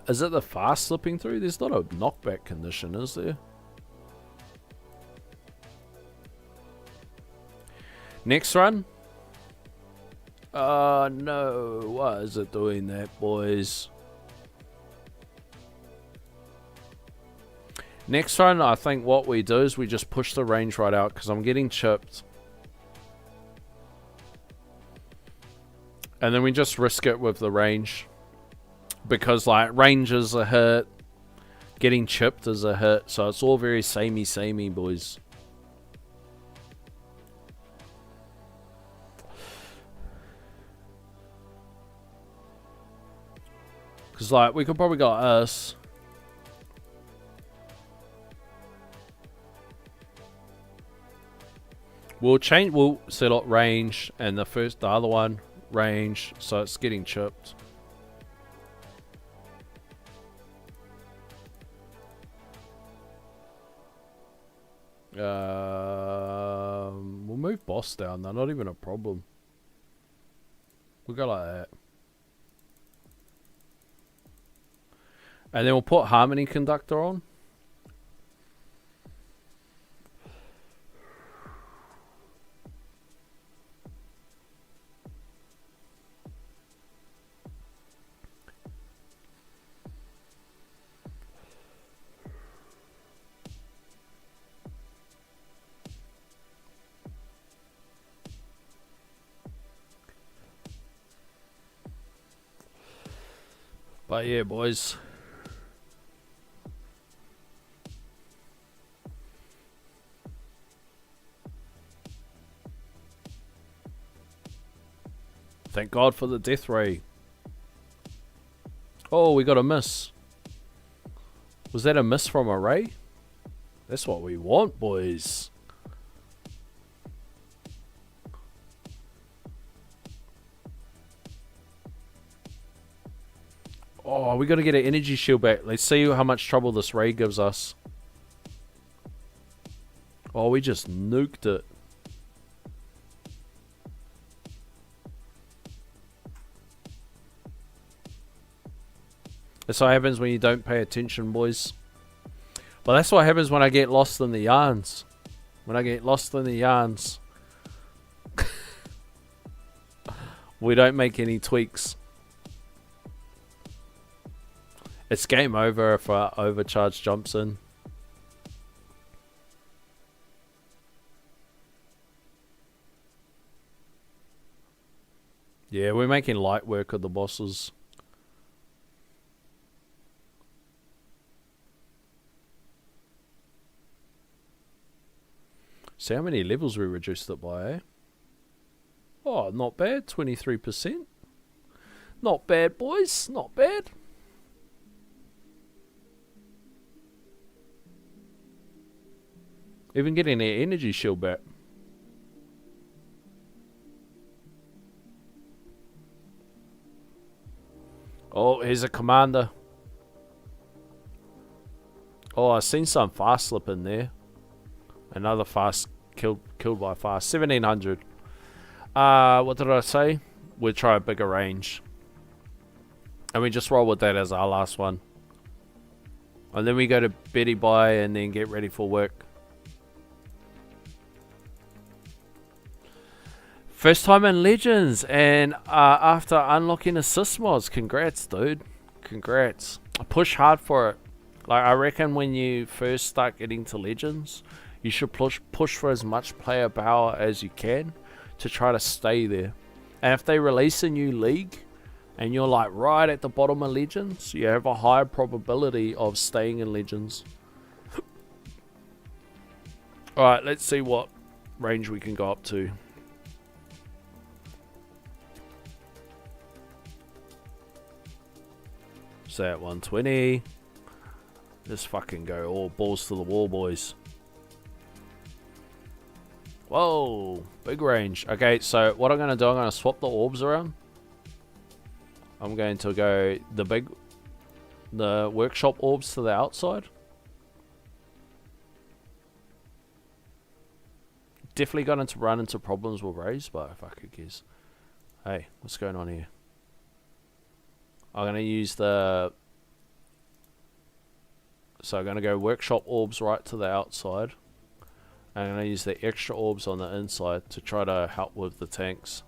Is it the fast slipping through? There's not a knockback condition, is there? Next run? No. Why is it doing that, boys? Next run, I think what we do is we just push the range right out because I'm getting chipped. And then we just risk it with the range. Because, like, range is a hit. Getting chipped is a hit. So it's all very samey, boys. Because, like, we could probably go us. We'll set up range. And the other one, range. So it's getting chipped. We'll move boss down. They're not even a problem. We'll go like that. And then we'll put Harmony Conductor on. But yeah, boys. Thank God for the death ray. Oh, we got a miss. Was that a miss from a ray? That's what we want, boys. Oh, we got to get an energy shield back. Let's see how much trouble this ray gives us. Oh, we just nuked it. That's what happens when you don't pay attention, boys. But that's what happens when I get lost in the yarns. When I get lost in the yarns. We don't make any tweaks. It's game over if our overcharge jumps in. Yeah, we're making light work of the bosses. See how many levels we reduced it by, eh? Oh, not bad. 23%. Not bad, boys. Not bad. Even getting their energy shield back. Oh, here's a commander. Oh, I seen some fast slip in there. Another fast killed by fast. 1700. What did I say? We'll try a bigger range. And we just roll with that as our last one. And then we go to Betty Bye and then get ready for work. First time in Legends, and after unlocking assist mods, congrats, dude. Congrats. Push hard for it. Like, I reckon when you first start getting to Legends, you should push for as much player power as you can to try to stay there. And if they release a new league, and you're like right at the bottom of Legends, you have a higher probability of staying in Legends. Alright, let's see what range we can go up to. So at 120. Just fucking go all balls to the wall, boys. Whoa, big range. Okay, so what I'm going to do, I'm going to swap the orbs around. I'm going to go the workshop orbs to the outside. Definitely going to run into problems with rays, but if I could guess. Hey, what's going on here? I'm going to use the... So I'm going to go workshop orbs right to the outside. I'm going to use the extra orbs on the inside to try to help with the tanks.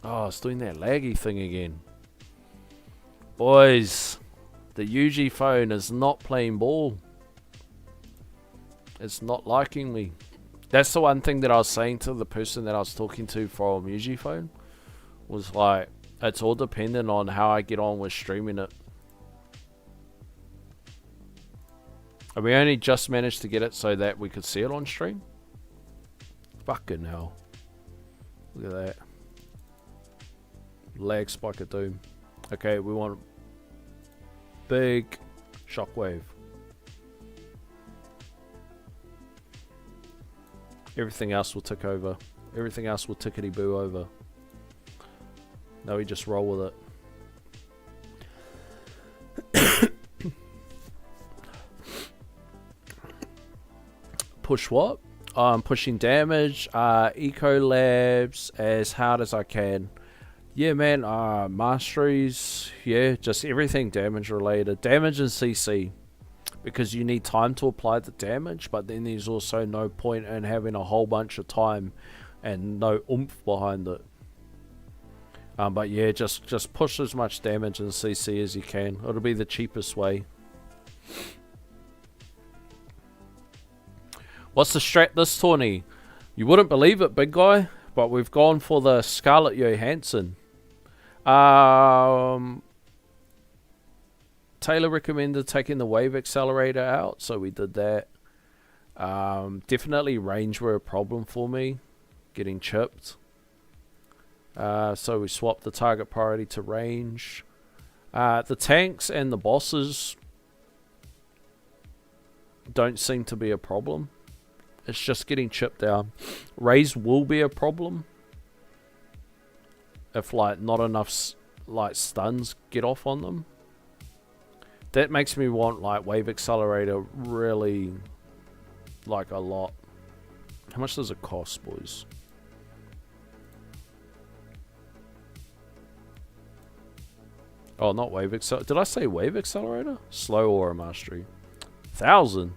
Oh, it's doing that laggy thing again. Boys, the UG phone is not playing ball. It's not liking me. That's the one thing that I was saying to the person that I was talking to from UG phone. Was like, it's all dependent on how I get on with streaming it. And we only just managed to get it so that we could see it on stream. Fucking hell. Look at that. Lag spike of doom. Okay, we want big shockwave. Everything else will tick over. Everything else will tickety boo over. Now we just roll with it. Push what? I'm pushing damage, eco labs as hard as I can. Yeah, man, masteries, yeah, just everything damage related. Damage and CC. Because you need time to apply the damage, but then there's also no point in having a whole bunch of time and no oomph behind it. But yeah, just push as much damage and CC as you can. It'll be the cheapest way. What's the strat this tourney? You wouldn't believe it, big guy, but we've gone for the Scarlett Johansson. Taylor recommended taking the wave accelerator out, so we did that. Definitely range were a problem for me, getting chipped. So we swapped the target priority to range. The tanks and the bosses don't seem to be a problem. It's just getting chipped down. Raise will be a problem if like not enough like stuns get off on them. That makes me want like Wave Accelerator really like a lot. How much does it cost, boys? Oh, not Wave Accelerator. Did I say Wave Accelerator? Slow Aura Mastery. 1,000.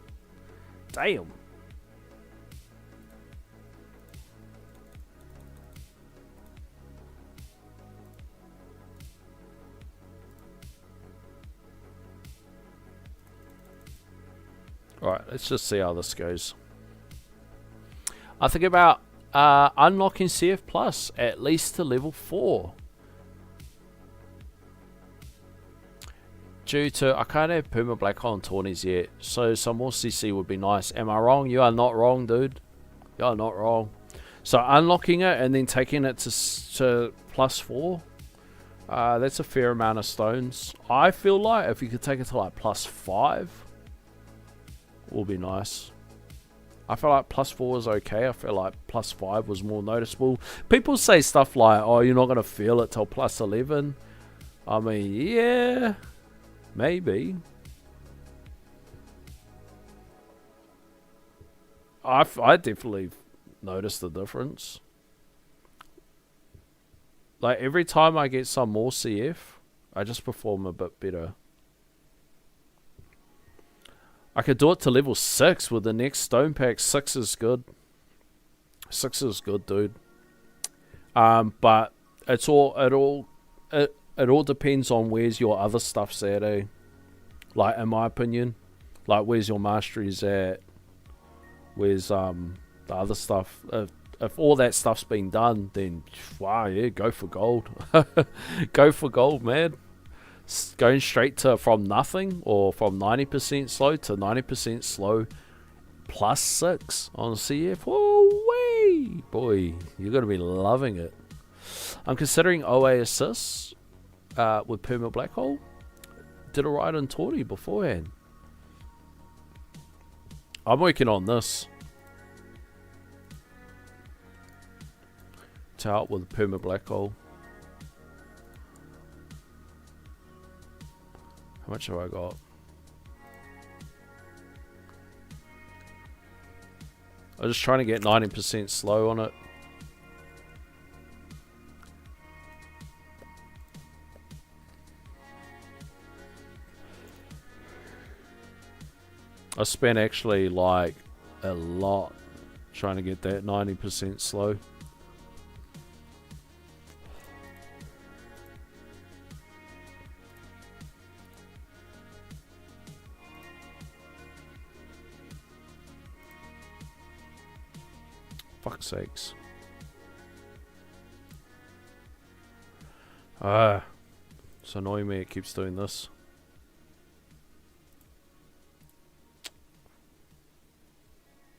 Damn. Alright, let's just see how this goes. I think about unlocking CF Plus at least to level 4. Due to, I can't have Puma Black Hole and Tawnies yet, so some more CC would be nice. Am I wrong? You are not wrong, dude. You are not wrong. So unlocking it and then taking it to plus 4, that's a fair amount of stones. I feel like if you could take it to like plus 5, will be nice. I feel like plus 4 is okay. I feel like plus 5 was more noticeable. People say stuff like, oh, you're not going to feel it till plus 11. I mean, yeah, maybe. I definitely noticed the difference. Like, every time I get some more CF, I just perform a bit better. I could do it to level 6 with the next stone pack. 6 is good. 6 is good, dude. But it all depends on where's your other stuff's at, eh? Like, in my opinion, like where's your masteries at? Where's the other stuff? If all that stuff's been done, then wow, yeah, go for gold. Go for gold, man. Going straight to from nothing or from 90% slow to 90% slow plus 6 on CF. Whoa, boy, you're going to be loving it. I'm considering OA assists with Puma Black Hole. Did a ride on Tawny beforehand. I'm working on this. Tout with Puma Black Hole. How much have I got? I'm just trying to get 90% slow on it. I spent actually like a lot trying to get that 90% slow. Fuck's sakes. It's annoying me, it keeps doing this.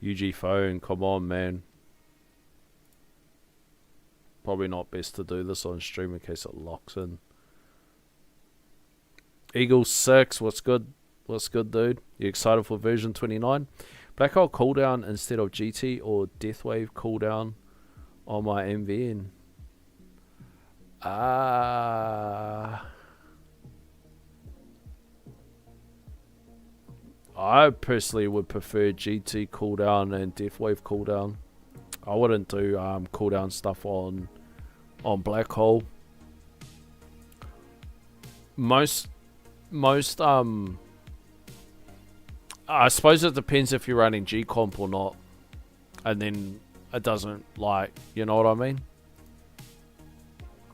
UG phone, come on, man. Probably not best to do this on stream in case it locks in. Eagle 6, what's good? What's good, dude? You excited for version 29? Black Hole cooldown instead of GT or Deathwave cooldown on my MVN. I personally would prefer GT cooldown and Deathwave cooldown. I wouldn't do cooldown stuff on Black Hole. Most I suppose it depends if you're running G-Comp or not. And then it doesn't, like, you know what I mean?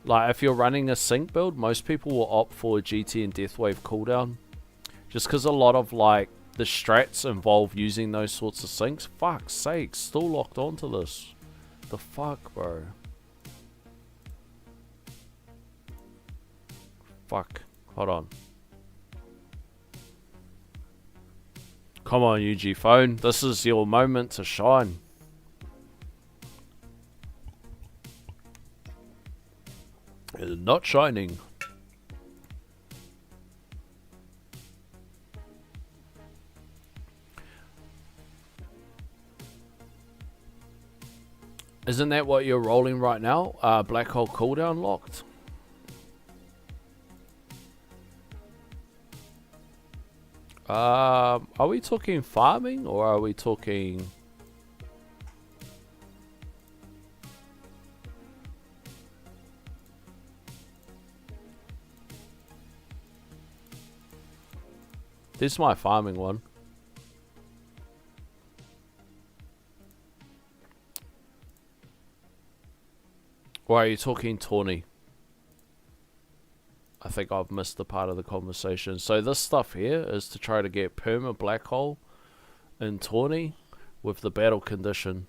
Like, if you're running a sync build, most people will opt for GT and Deathwave cooldown. Just because a lot of, like, the strats involve using those sorts of syncs. Fuck's sake, still locked onto this. The fuck, bro? Fuck. Hold on. Come on, UG phone. This is your moment to shine. It's not shining. Isn't that what you're rolling right now? Black hole cooldown locked? Are we talking farming or are we talking... This is my farming one. Or are you talking Tawny? I think I've missed the part of the conversation. So this stuff here is to try to get perma black hole in Tawny with the battle condition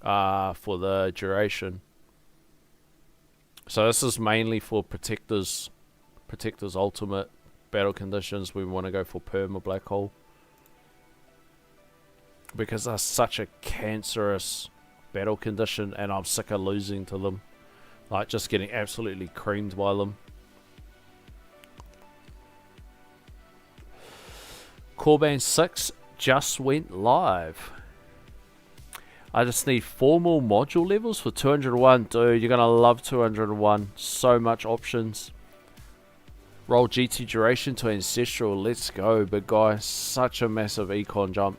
for the duration. So this is mainly for Protector's ultimate battle conditions. We want to go for perma black hole because that's such a cancerous battle condition, and I'm sick of losing to them, like just getting absolutely creamed by them. Corban 6 just went live. I just need 4 more module levels for 201. Dude, you're gonna love 201. So much options. Roll GT duration to ancestral. Let's go, big guy. Such a massive econ jump.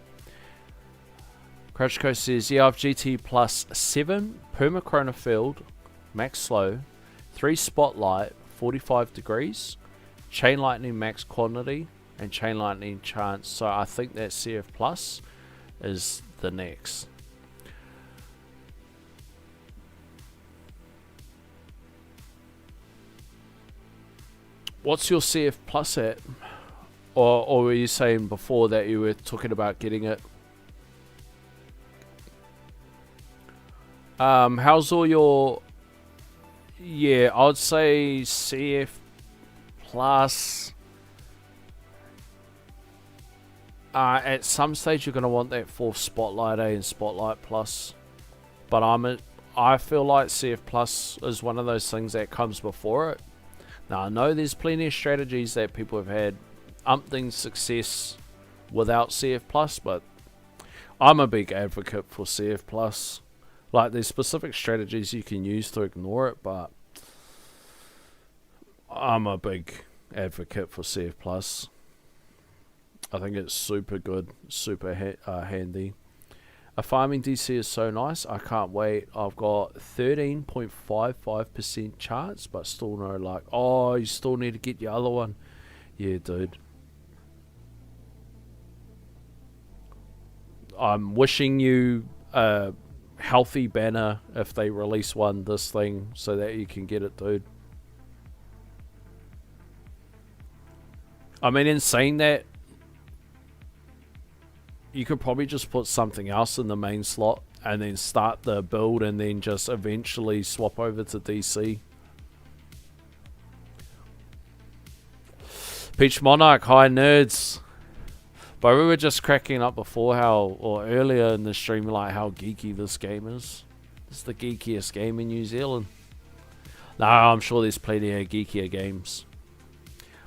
Crash Coast says, yeah, I've GT plus 7, Permachrona Field, max slow, 3 Spotlight, 45 degrees, Chain Lightning max quantity, and Chain Lightning chance. So I think that CF plus is the next. What's your CF plus at? Or were you saying before that you were talking about getting it? How's all your... Yeah, I'd say CF plus... at some stage you're going to want that 4th Spotlight A and Spotlight Plus. But I feel like CF Plus is one of those things that comes before it. Now, I know there's plenty of strategies that people have had umpteen success without CF Plus, but I'm a big advocate for CF Plus. Like, there's specific strategies you can use to ignore it, but I'm a big advocate for CF Plus. I think it's super good, super handy. A farming DC is so nice. I can't wait. I've got 13.55% chance, but still no, like, oh, you still need to get your other one. Yeah, dude. I'm wishing you a healthy banner if they release one this thing so that you can get it, dude. I mean, in saying that, you could probably just put something else in the main slot and then start the build and then just eventually swap over to DC. Peach Monarch, hi nerds. But we were just cracking up before or earlier in the stream, like how geeky this game is. It's the geekiest game in New Zealand. No, I'm sure there's plenty of geekier games.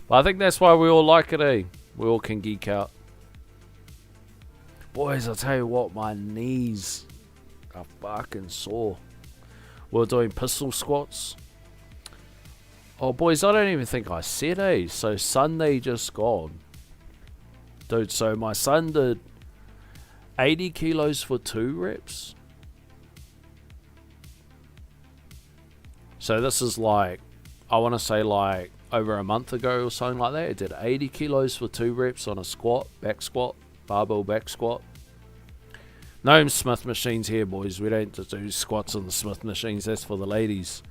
But I think that's why we all like it, eh? We all can geek out. Boys, I'll tell you what, my knees are fucking sore. We're doing pistol squats. Oh, boys, I don't even think I said, eh? So, Sunday just gone. Dude, so my son did 80 kilos for 2 reps. So, this is like, I want to say like over a month ago or something like that. It did 80 kilos for 2 reps on a squat, back squat. Barbell back squat. No Smith machines here, boys. We don't just do squats on the Smith machines. That's for the ladies.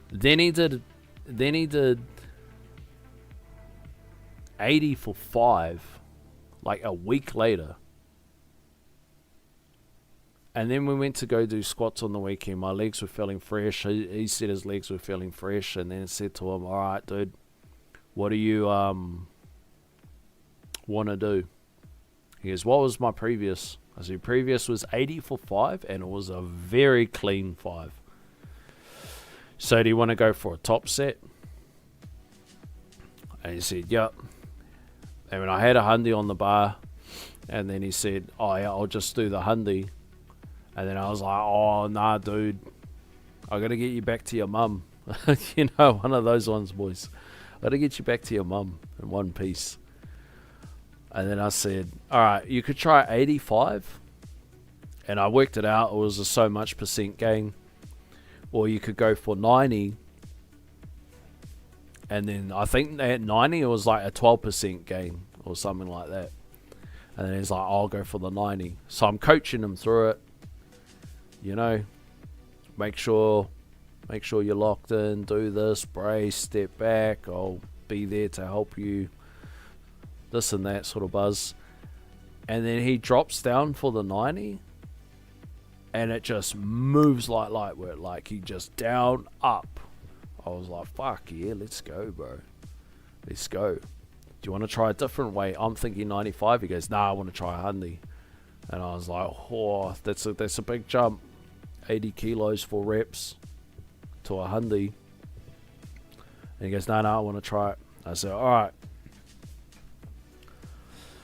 Then he did 80 for 5, like a week later. And then we went to go do squats on the weekend. My legs were feeling fresh. He said his legs were feeling fresh, and then said to him, "All right, dude, what do you want to do?" He goes, "What was my previous?" I said, "Previous was 80 for 5, and it was a very clean 5. So do you want to go for a top set?" And he said, "Yep." And when I had a hundy on the bar, and then he said, "Oh yeah, I'll just do the hundy." And then I was like, oh, nah, dude. I got to get you back to your mum. You know, one of those ones, boys. I got to get you back to your mum in one piece. And then I said, all right, you could try 85. And I worked it out. It was a so much % gain. Or you could go for 90. And then I think at 90 it was like a 12% gain or something like that. And then he's like, I'll go for the 90. So I'm coaching him through it. You know, make sure you're locked in, do this, brace, step back, I'll be there to help you, this and that sort of buzz. And then he drops down for the 90, and it just moves like light work, like he just down, up. I was like, fuck yeah, let's go, bro. Let's go. Do you want to try a different way? I'm thinking 95. He goes, nah, I want to try 100. And I was like, oh, that's a big jump. 80 kilos for reps to 100. And he goes, no, I want to try it. I said, all right.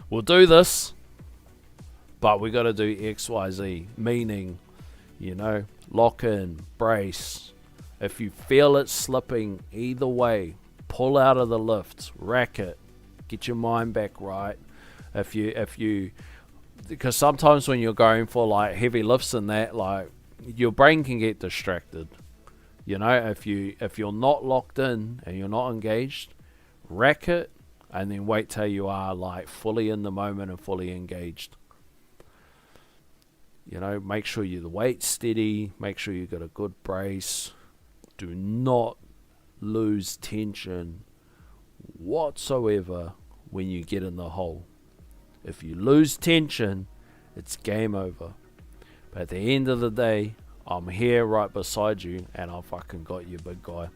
We'll do this, but we got to do X, Y, Z. Meaning, you know, lock in, brace. If you feel it slipping either way, pull out of the lift, rack it, get your mind back right. If you, because sometimes when you're going for like heavy lifts and that, like your brain can get distracted. You know, if you're not locked in and you're not engaged, rack it and then wait till you are like fully in the moment and fully engaged. You know, make sure the weight's steady, make sure you got a good brace. Do not lose tension whatsoever when you get in the hole. If you lose tension, it's game over. But at the end of the day, I'm here right beside you and I fucking got you, big guy.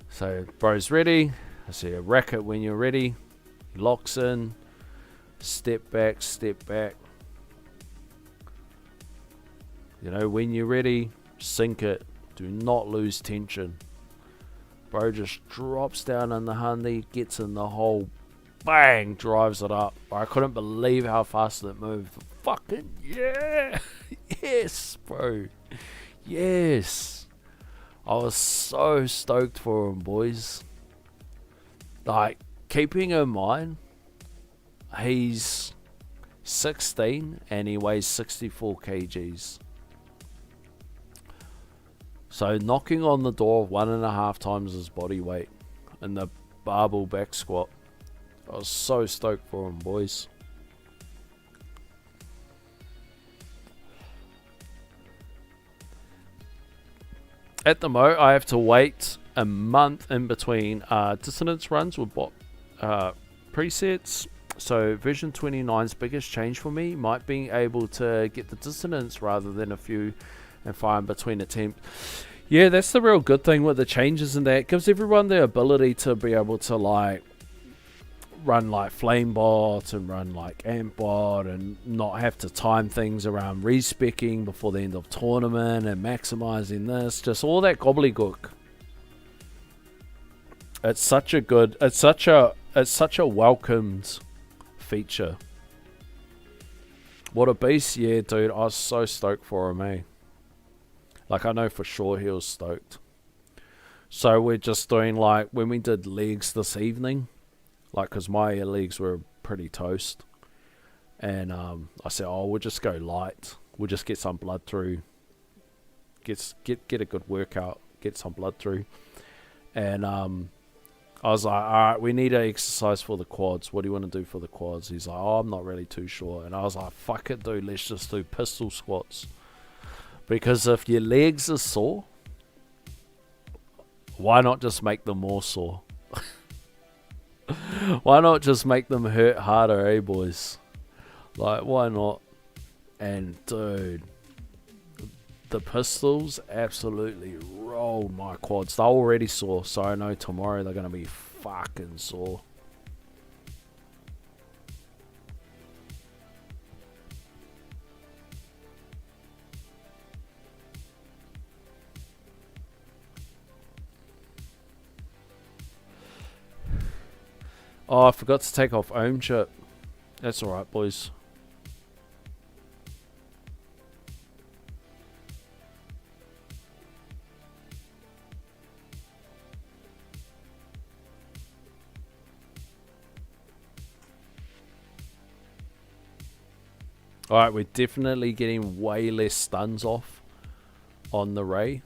So, bro's ready. I say, rack it when you're ready. Locks in. Step back, step back. You know, when you're ready, sink it. Do not lose tension. Bro just drops down in the 100, gets in the hole, bang, drives it up. I couldn't believe how fast it moved. Fucking yeah! Yes, bro. Yes. I was so stoked for him, boys. Like, keeping in mind, he's 16 and he weighs 64 kgs. So knocking on the door of 1.5 times his body weight in the barbell back squat. I was so stoked for him, boys. At the moment, I have to wait a month in between dissonance runs with presets. So version 29's biggest change for me might be able to get the dissonance rather than a few and fire in between attempts. Yeah, that's the real good thing with the changes, and that it gives everyone the ability to be able to like run like Flamebot and run like Ampbot and not have to time things around respecing before the end of tournament and maximizing this, just all that gobbledygook. It's such a welcomed feature. What a beast. Yeah, dude, I was so stoked for him, eh? Like, I know for sure he was stoked. So we're just doing, like, when we did legs this evening, like, because my legs were pretty toast. And I said, oh, we'll just go light. We'll just get some blood through. Get a good workout. Get some blood through. And I was like, all right, we need to exercise for the quads. What do you want to do for the quads? He's like, oh, I'm not really too sure. And I was like, fuck it, dude. Let's just do pistol squats. Because if your legs are sore, why not just make them more sore? Why not just make them hurt harder, eh, boys? Like, why not? And, dude, the pistols absolutely rolled my quads. They're already sore, so I know tomorrow they're going to be fucking sore. Oh, I forgot to take off Ohm chip. That's alright, boys. Alright, we're definitely getting way less stuns off on the Ray.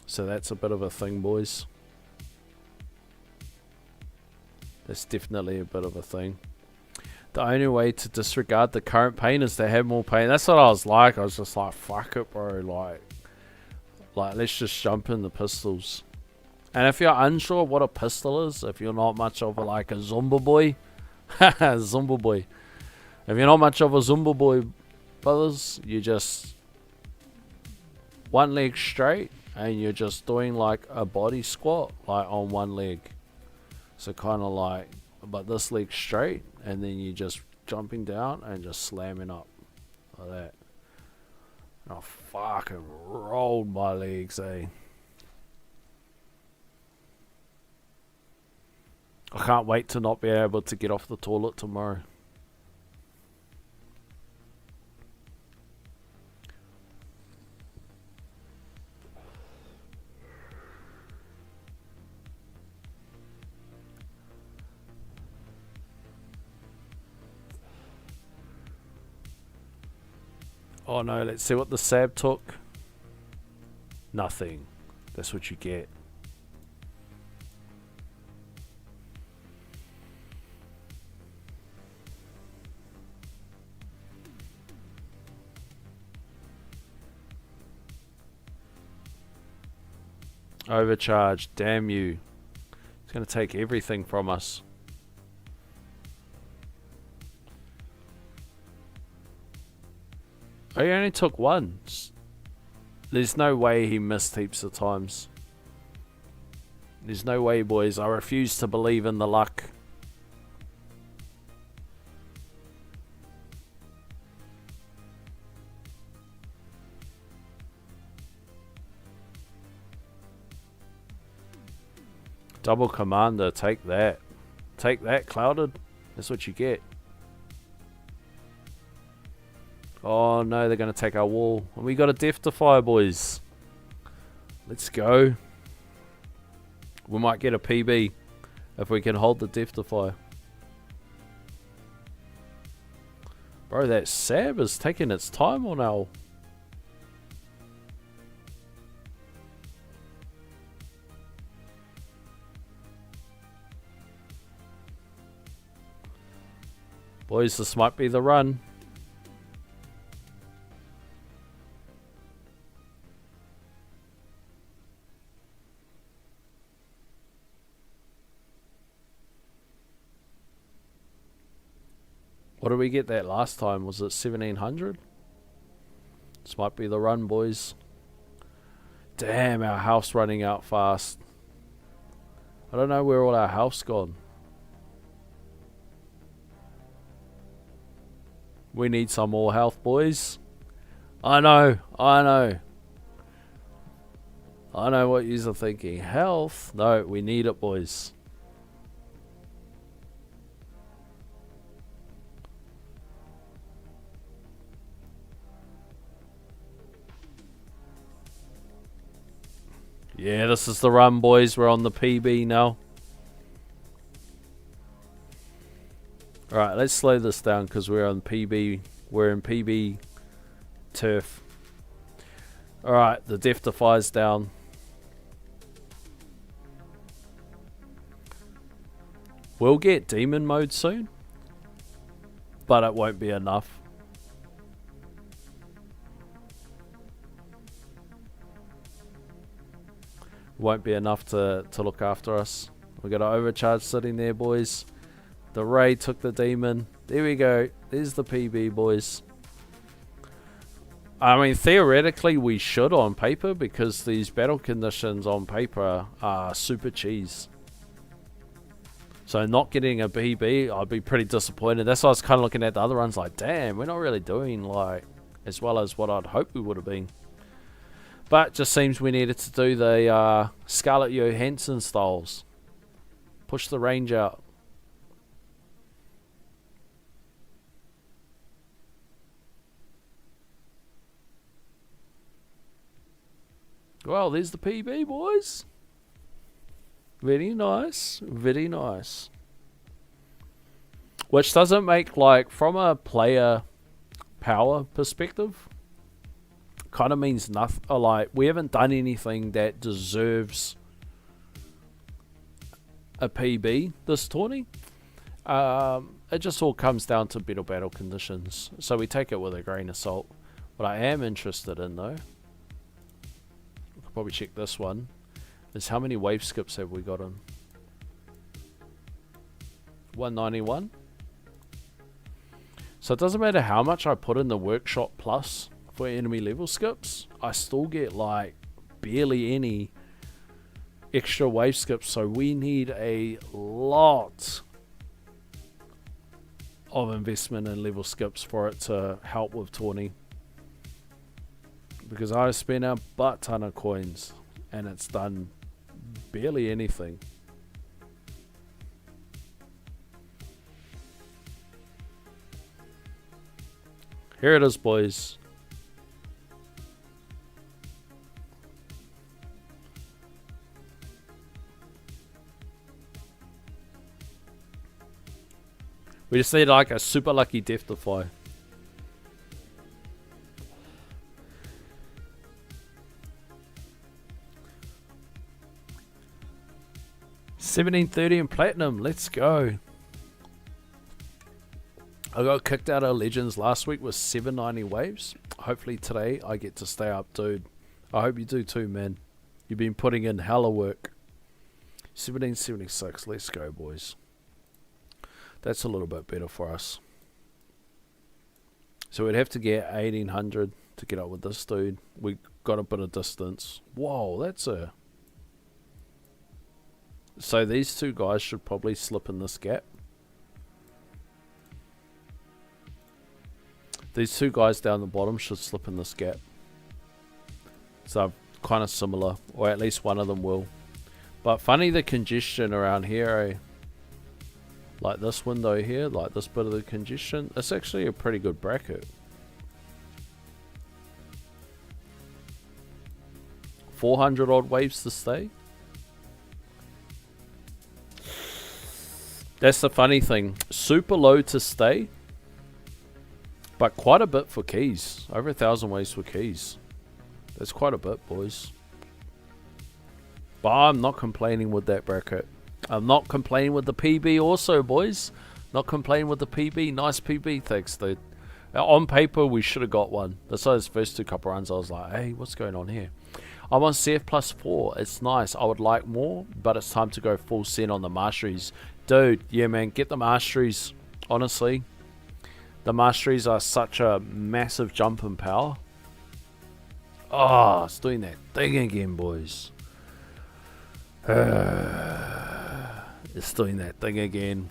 So that's a bit of a thing, boys. That's definitely a bit of a thing. The only way to disregard the current pain is to have more pain. That's what I was like. I was just like, fuck it, bro. Like let's just jump in the pistols. And if you're unsure what a pistol is, if you're not much of a Zumba boy, Zumba boy. If you're not much of a Zumba boy, brothers, you just one leg straight and you're just doing like a body squat like on one leg. So kind of like, but this leg straight, and then you just jumping down and just slamming up like that. And I fucking rolled my legs, eh? I can't wait to not be able to get off the toilet tomorrow. Oh no, let's see what the Sab took. Nothing. That's what you get. Overcharge, damn you. It's going to take everything from us. Oh, he only took one. There's no way he missed heaps of times. There's no way, boys. I refuse to believe in the luck. Double commander, take that. Take that, Clouded. That's what you get. Oh no, they're going to take our wall. And we got a Death Defy, boys. Let's go. We might get a PB if we can hold the Death Defy. Bro, that Sab is taking its time on our... Boys, this might be the run. What did we get that last time? Was it 1700? This might be the run, boys. Damn, our house running out fast. I don't know where all our health's gone. We need some more health, boys. I know. I know what yous are thinking. Health? No, we need it, boys. Yeah, this is the run, boys. We're on the PB now. Alright, let's slow this down because we're on PB. We're in PB turf. Alright, the Death Defy's down. We'll get demon mode soon, but it won't be enough. Won't be enough to look after us. We got an overcharge sitting there, boys. The Ray took the demon. There we go. There's the PB, boys. I mean, theoretically, we should on paper because these battle conditions on paper are super cheese. So not getting a PB, I'd be pretty disappointed. That's why I was kind of looking at the other runs like, damn, we're not really doing like as well as what I'd hope we would have been. But just seems we needed to do the Scarlett Johansson styles. Push the range out. Well, there's the PB, boys. Very nice. Very nice. Which doesn't make, like, from a player power perspective, kind of means nothing. Like, we haven't done anything that deserves a PB this tourney. It just all comes down to better battle conditions. So we take it with a grain of salt. What I am interested in, though, I could probably check this one, is how many wave skips have we gotten? 191. So it doesn't matter how much I put in the workshop plus for enemy level skips, I still get like barely any extra wave skips. So we need a lot of investment in level skips for it to help with tourney. Because I spent a butt ton of coins and it's done barely anything. Here it is, boys. We just need like a super lucky Death Defy. $17.30 in platinum. Let's go. I got kicked out of Legends last week with 790 waves. Hopefully today I get to stay up, dude. I hope you do too, man. You've been putting in hella work. 1776. Let's go, boys. That's a little bit better for us. So we'd have to get 1800 to get up with this dude. We got a bit of distance. Whoa, that's a... So these two guys should probably slip in this gap. These two guys down the bottom should slip in this gap. So kind of similar, or at least one of them will. But funny the congestion around here, eh? Like this window here, like this bit of the congestion. It's actually a pretty good bracket. 400 odd waves to stay. That's the funny thing. Super low to stay. But quite a bit for keys. Over 1,000 waves for keys. That's quite a bit, boys. But I'm not complaining with that bracket. I'm not complaining with the PB also, boys. Not complaining with the PB. Nice PB, thanks, dude. On paper, we should have got one. That's why those first two couple runs, I was like, hey, what's going on here? I'm on CF plus 4. It's nice. I would like more, but it's time to go full send on the masteries. Dude, yeah, man, get the masteries. Honestly. The masteries are such a massive jump in power. Oh, it's doing that thing again, boys. It's doing that thing again.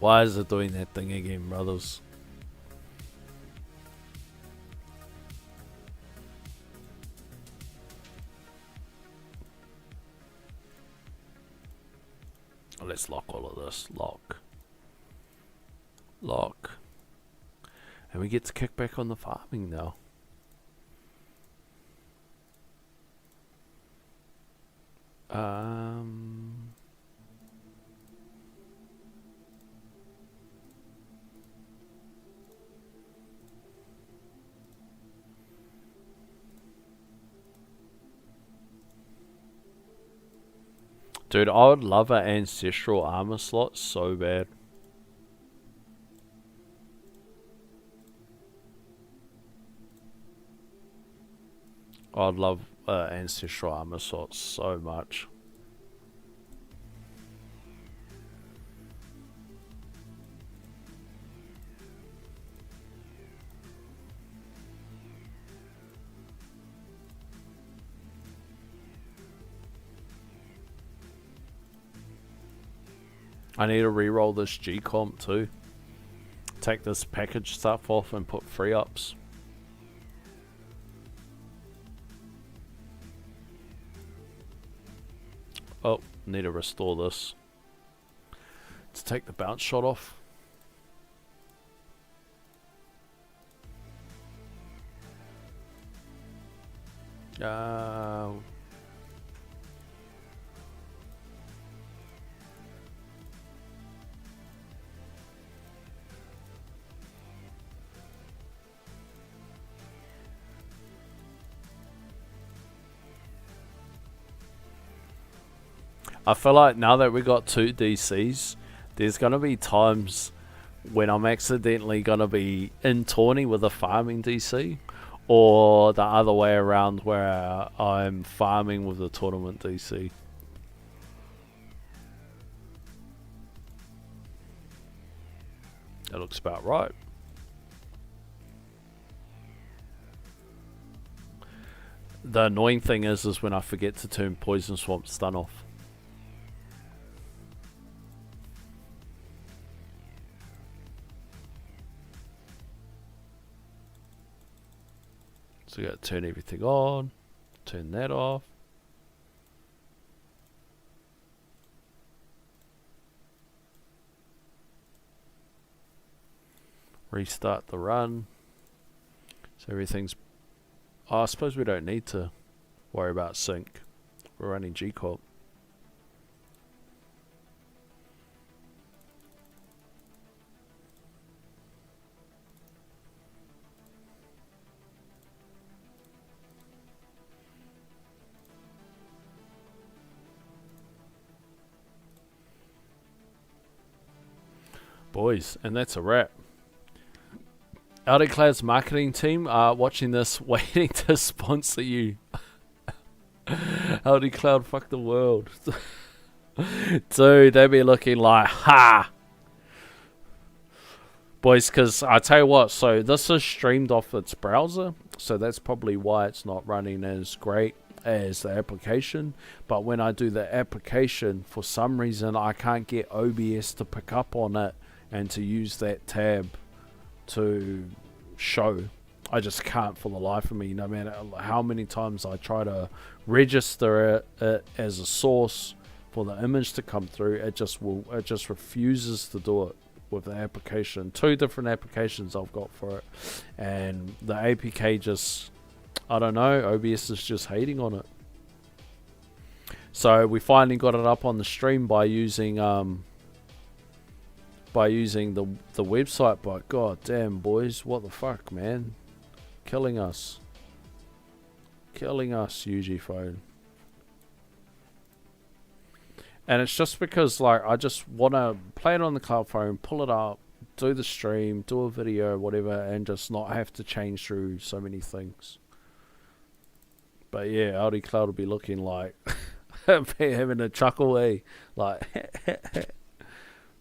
Why is it doing that thing again, brothers? Let's lock all of this. Lock. Lock. And we get to kick back on the farming now. Dude, I would love an ancestral armor slot so bad. I'd love ancestral armor slot so much. I need to re-roll this G-Comp too. Take this package stuff off and put free ups. Oh, need to restore this. To take the bounce shot off. I feel like now that we got 2 DCs, there's gonna be times when I'm accidentally gonna be in tourney with a farming DC, or the other way around where I'm farming with the tournament DC. That looks about right. The annoying thing is when I forget to turn Poison Swamp stun off. So you gotta turn everything on, turn that off. Restart the run. So everything's... Oh, I suppose we don't need to worry about sync. We're running G-Corp. Boys, and that's a wrap. Cloud's marketing team are watching this, waiting to sponsor you. Cloud, fuck the world. Dude, they'd be looking like, ha! Boys, because I tell you what, so this is streamed off its browser, so that's probably why it's not running as great as the application. But when I do the application, for some reason, I can't get OBS to pick up on it and to use that tab to show. I just can't for the life of me, no matter how many times I try to register it as a source for the image to come through. It just refuses to do it with the application. 2 different applications I've got for it, and the APK just, I don't know, OBS is just hating on it. So we finally got it up on the stream by using the website, but god damn, boys, what the fuck, man, killing us, UG phone. And it's just because, like, I just want to play it on the cloud phone, pull it up, do the stream, do a video, whatever, and just not have to change through so many things. But yeah, Audi Cloud will be looking like having a chuckle, eh? Like,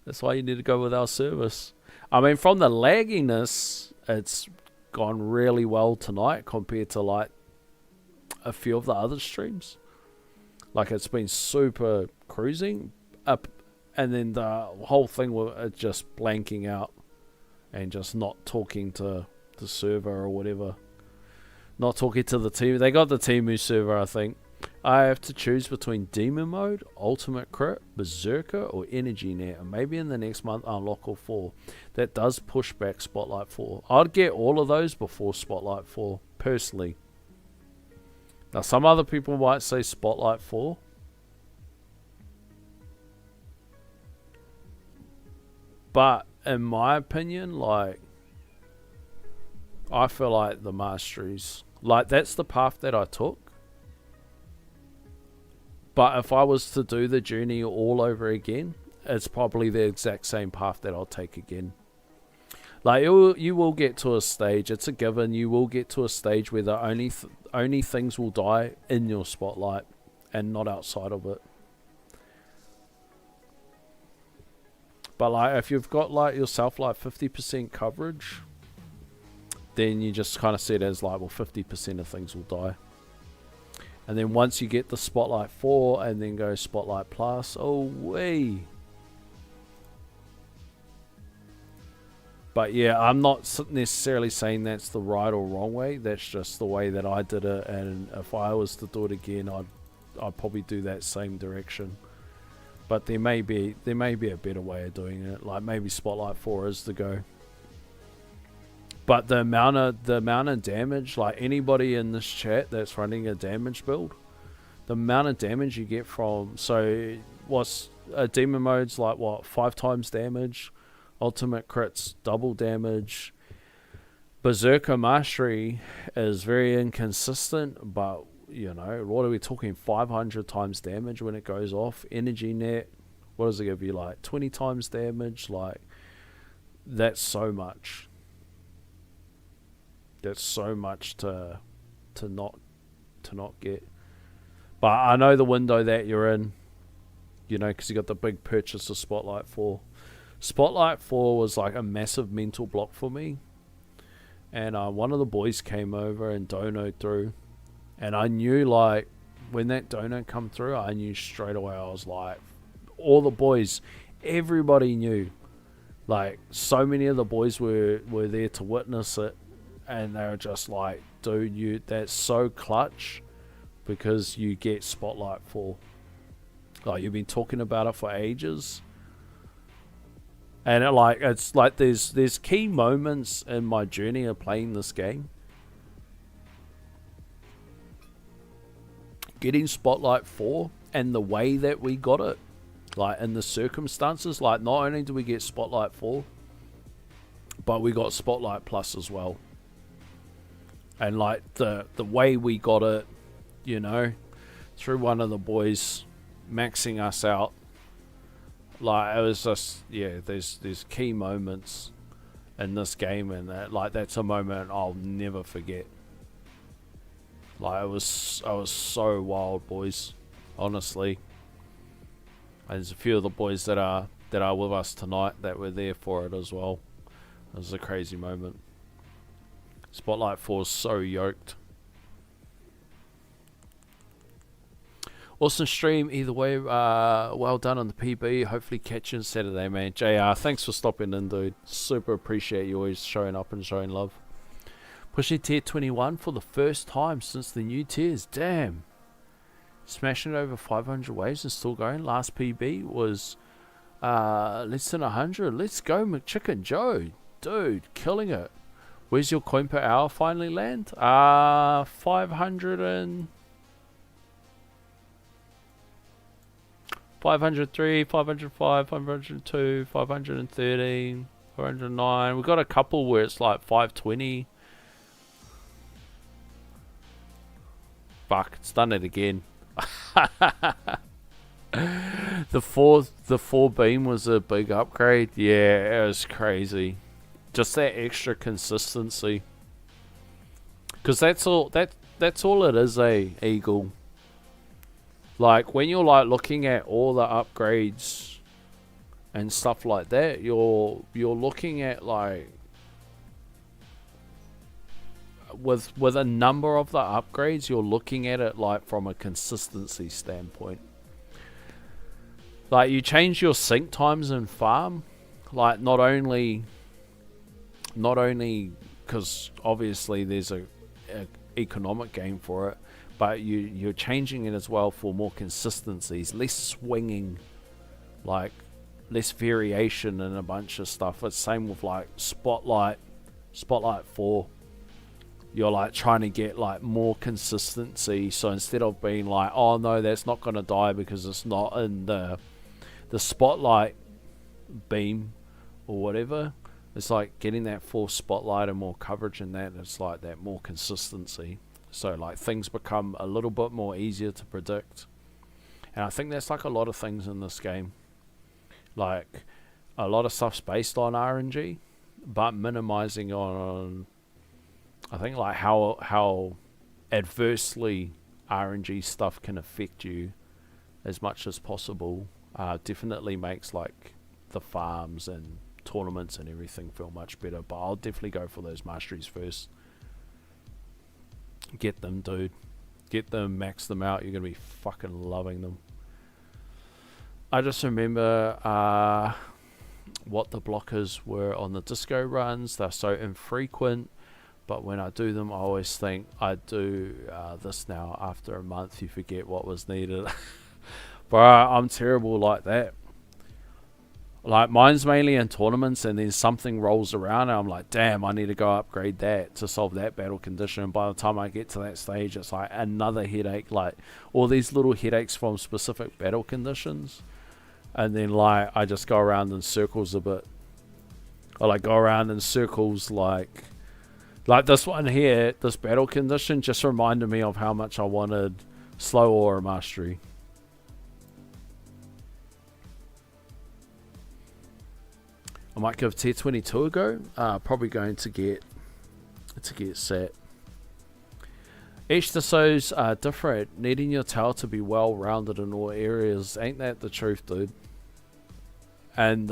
that's why you need to go with our service. I mean, from the lagginess, it's gone really well tonight compared to, like, a few of the other streams. Like, it's been super cruising up, and then the whole thing was just blanking out and just not talking to the server or whatever. Not talking to the team. They got the Temu server, I think. I have to choose between Demon Mode, Ultimate Crit, Berserker, or Energy Net, and maybe in the next month unlock all 4. That does push back Spotlight 4. I'd get all of those before Spotlight 4, personally. Now, some other people might say Spotlight 4. But, in my opinion, like, I feel like the Masteries, like, that's the path that I took. But if I was to do the journey all over again, it's probably the exact same path that I'll take again. Like, you will get to a stage, it's a given, you will get to a stage where the only things will die in your Spotlight and not outside of it. But, like, if you've got, like, yourself, like, 50% coverage, then you just kind of see it as, like, well, 50% of things will die. And then once you get the Spotlight 4 and then go Spotlight Plus, oh wee. But yeah, I'm not necessarily saying that's the right or wrong way. That's just the way that I did it. And if I was to do it again, I'd probably do that same direction. But there may be a better way of doing it. Like maybe Spotlight 4 is the go. But the amount of damage, like anybody in this chat that's running a damage build, the amount of damage you get from, so what's Demon Mode's like, what, 5 times damage, Ultimate Crit's double damage, Berserker Mastery is very inconsistent, but you know, what are we talking? 500 times damage when it goes off. Energy net, what does it give you? Like 20 times damage. Like, that's so much. That's so much to not get. But I know the window that you're in, you know, because you got the big purchase of Spotlight 4. Spotlight 4 was like a massive mental block for me. And one of the boys came over and donoed through. And I knew, like, when that donut come through, I knew straight away. I was like, all the boys, everybody knew. Like, so many of the boys were there to witness it. And they were just like, dude, that's so clutch. Because you get Spotlight 4. Like, you've been talking about it for ages. And it's like there's key moments in my journey of playing this game. Getting Spotlight 4 and the way that we got it. Like, in the circumstances. Like, not only do we get Spotlight 4, but we got Spotlight Plus as well. And like the way we got it, you know, through one of the boys maxing us out. Like, it was just, yeah, there's key moments in this game, and that's a moment I'll never forget. Like, I was so wild, boys, honestly. And there's a few of the boys that are with us tonight that were there for it as well. It was a crazy moment. Spotlight 4 is so yoked. Awesome stream either way. Well done on the PB. Hopefully catch you on Saturday, man. JR, thanks for stopping in, dude. Super appreciate you always showing up and showing love. Pushing tier 21 for the first time since the new tiers. Damn. Smashing over 500 waves and still going. Last PB was less than 100. Let's go, McChicken Joe. Dude, killing it. Where's your coin per hour finally land? 503, 505, 502, 513, 409. We've got a couple where it's like 520. Fuck, it's done it again. The four beam was a big upgrade. Yeah, it was crazy. Just that extra consistency. Because that's all it is, Eagle. Like, when you're like looking at all the upgrades and stuff like that, you're looking at like with a number of the upgrades, you're looking at it like from a consistency standpoint. Like, you change your sync times in farm, like not only because obviously there's a economic game for it, but you're changing it as well for more consistencies, less swinging, like less variation and a bunch of stuff. It's same with like Spotlight 4. You're like trying to get like more consistency, so instead of being like, oh no, that's not going to die because it's not in the Spotlight beam or whatever, it's like getting that full spotlight and more coverage in that. It's like that more consistency. So like things become a little bit more easier to predict. And I think that's like a lot of things in this game. Like, a lot of stuff's based on RNG, but minimizing on I think like how adversely RNG stuff can affect you as much as possible. Definitely makes like the farms and tournaments and everything feel much better. But I'll definitely go for those masteries first. Get them, dude. Get them, max them out. You're gonna be fucking loving them. I just remember what the blockers were on the disco runs. They're so infrequent, but when I do them, I always think I do this now. After a month, you forget what was needed. But I'm terrible like that. Like, mine's mainly in tournaments, and then something rolls around and I'm like, damn, I need to go upgrade that to solve that battle condition. And by the time I get to that stage, it's like another headache, like all these little headaches from specific battle conditions. And then like I just go around in circles a bit. I like go around in circles like Like this one here, this battle condition just reminded me of how much I wanted slow aura mastery. I might give tier 22 a go. Probably going to get set. Each Dassaults are different, needing your tower to be well rounded in all areas. Ain't that the truth, dude? And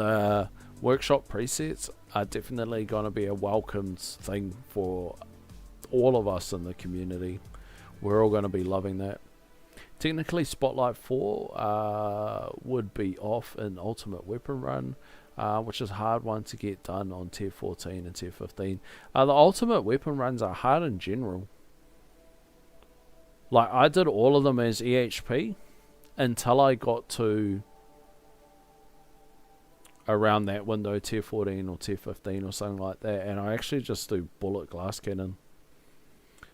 workshop presets are definitely going to be a welcomed thing for all of us in the community. We're all going to be loving that. Technically, Spotlight 4 would be off in Ultimate Weapon Run, which is a hard one to get done on tier 14 and tier 15. The Ultimate Weapon Runs are hard in general. Like, I did all of them as EHP until I got to around that window, tier 14 or tier 15 or something like that, and I actually just do bullet glass cannon.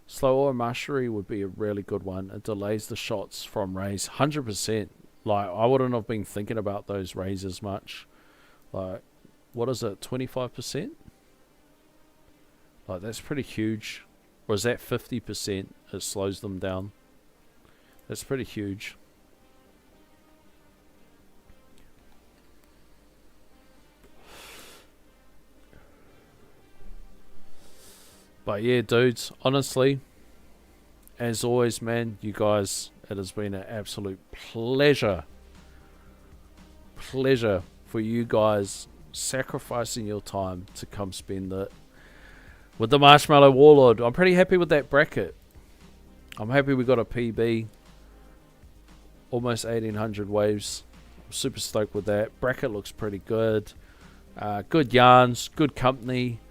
Slow aura mastery would be a really good one. It delays the shots from rays 100%. Like, I wouldn't have been thinking about those rays as much. Like, what is it, 25%? Like, that's pretty huge. Or is that 50%? It slows them down. That's pretty huge. But yeah, dudes, honestly, as always, man, you guys, it has been an absolute pleasure for you guys sacrificing your time to come spend it with the Marshmallow Warlord. I'm pretty happy with that bracket. I'm happy we got a PB. Almost 1800 waves. I'm super stoked with that. Bracket looks pretty good. Good yarns, good company,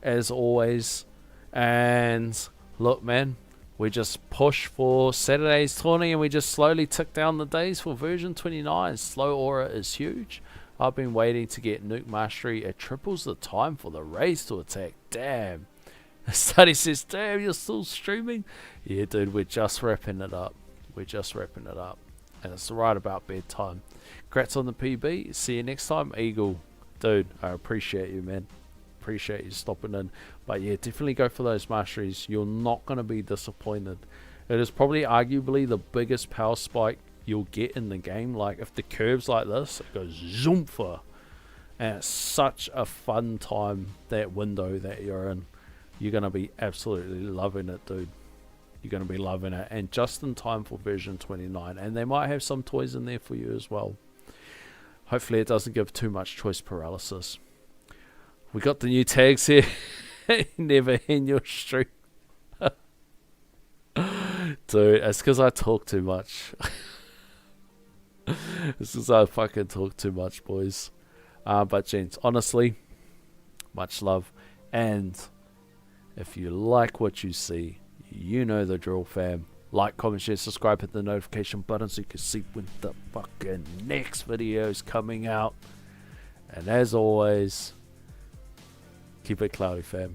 as always. And look, man, we just push for Saturday's tourney and we just slowly tick down the days for version 29. Slow aura is huge. I've been waiting to get Nuke Mastery. It triples the time for the rays to attack. Damn. Study says, damn, you're still streaming? Yeah, dude, we're just wrapping it up. We're just wrapping it up. And it's right about bedtime. Congrats on the PB. See you next time, Eagle. Dude, I appreciate you, man. Appreciate you stopping in. But yeah, definitely go for those masteries. You're not going to be disappointed. It is probably arguably the biggest power spike you'll get in the game. Like, if the curve's like this, it goes zoomfa. And it's such a fun time, that window that you're in. You're going to be absolutely loving it, dude. You're going to be loving it. And just in time for version 29. And they might have some toys in there for you as well. Hopefully it doesn't give too much choice paralysis. We got the new tags here. Never in your stream. Dude, it's because I talk too much. It's because I fucking talk too much, boys. But gents, honestly, much love. And if you like what you see, you know the drill, fam. Like, comment, share, subscribe, hit the notification button so you can see when the fucking next video is coming out. And as always, keep it cloudy, fam.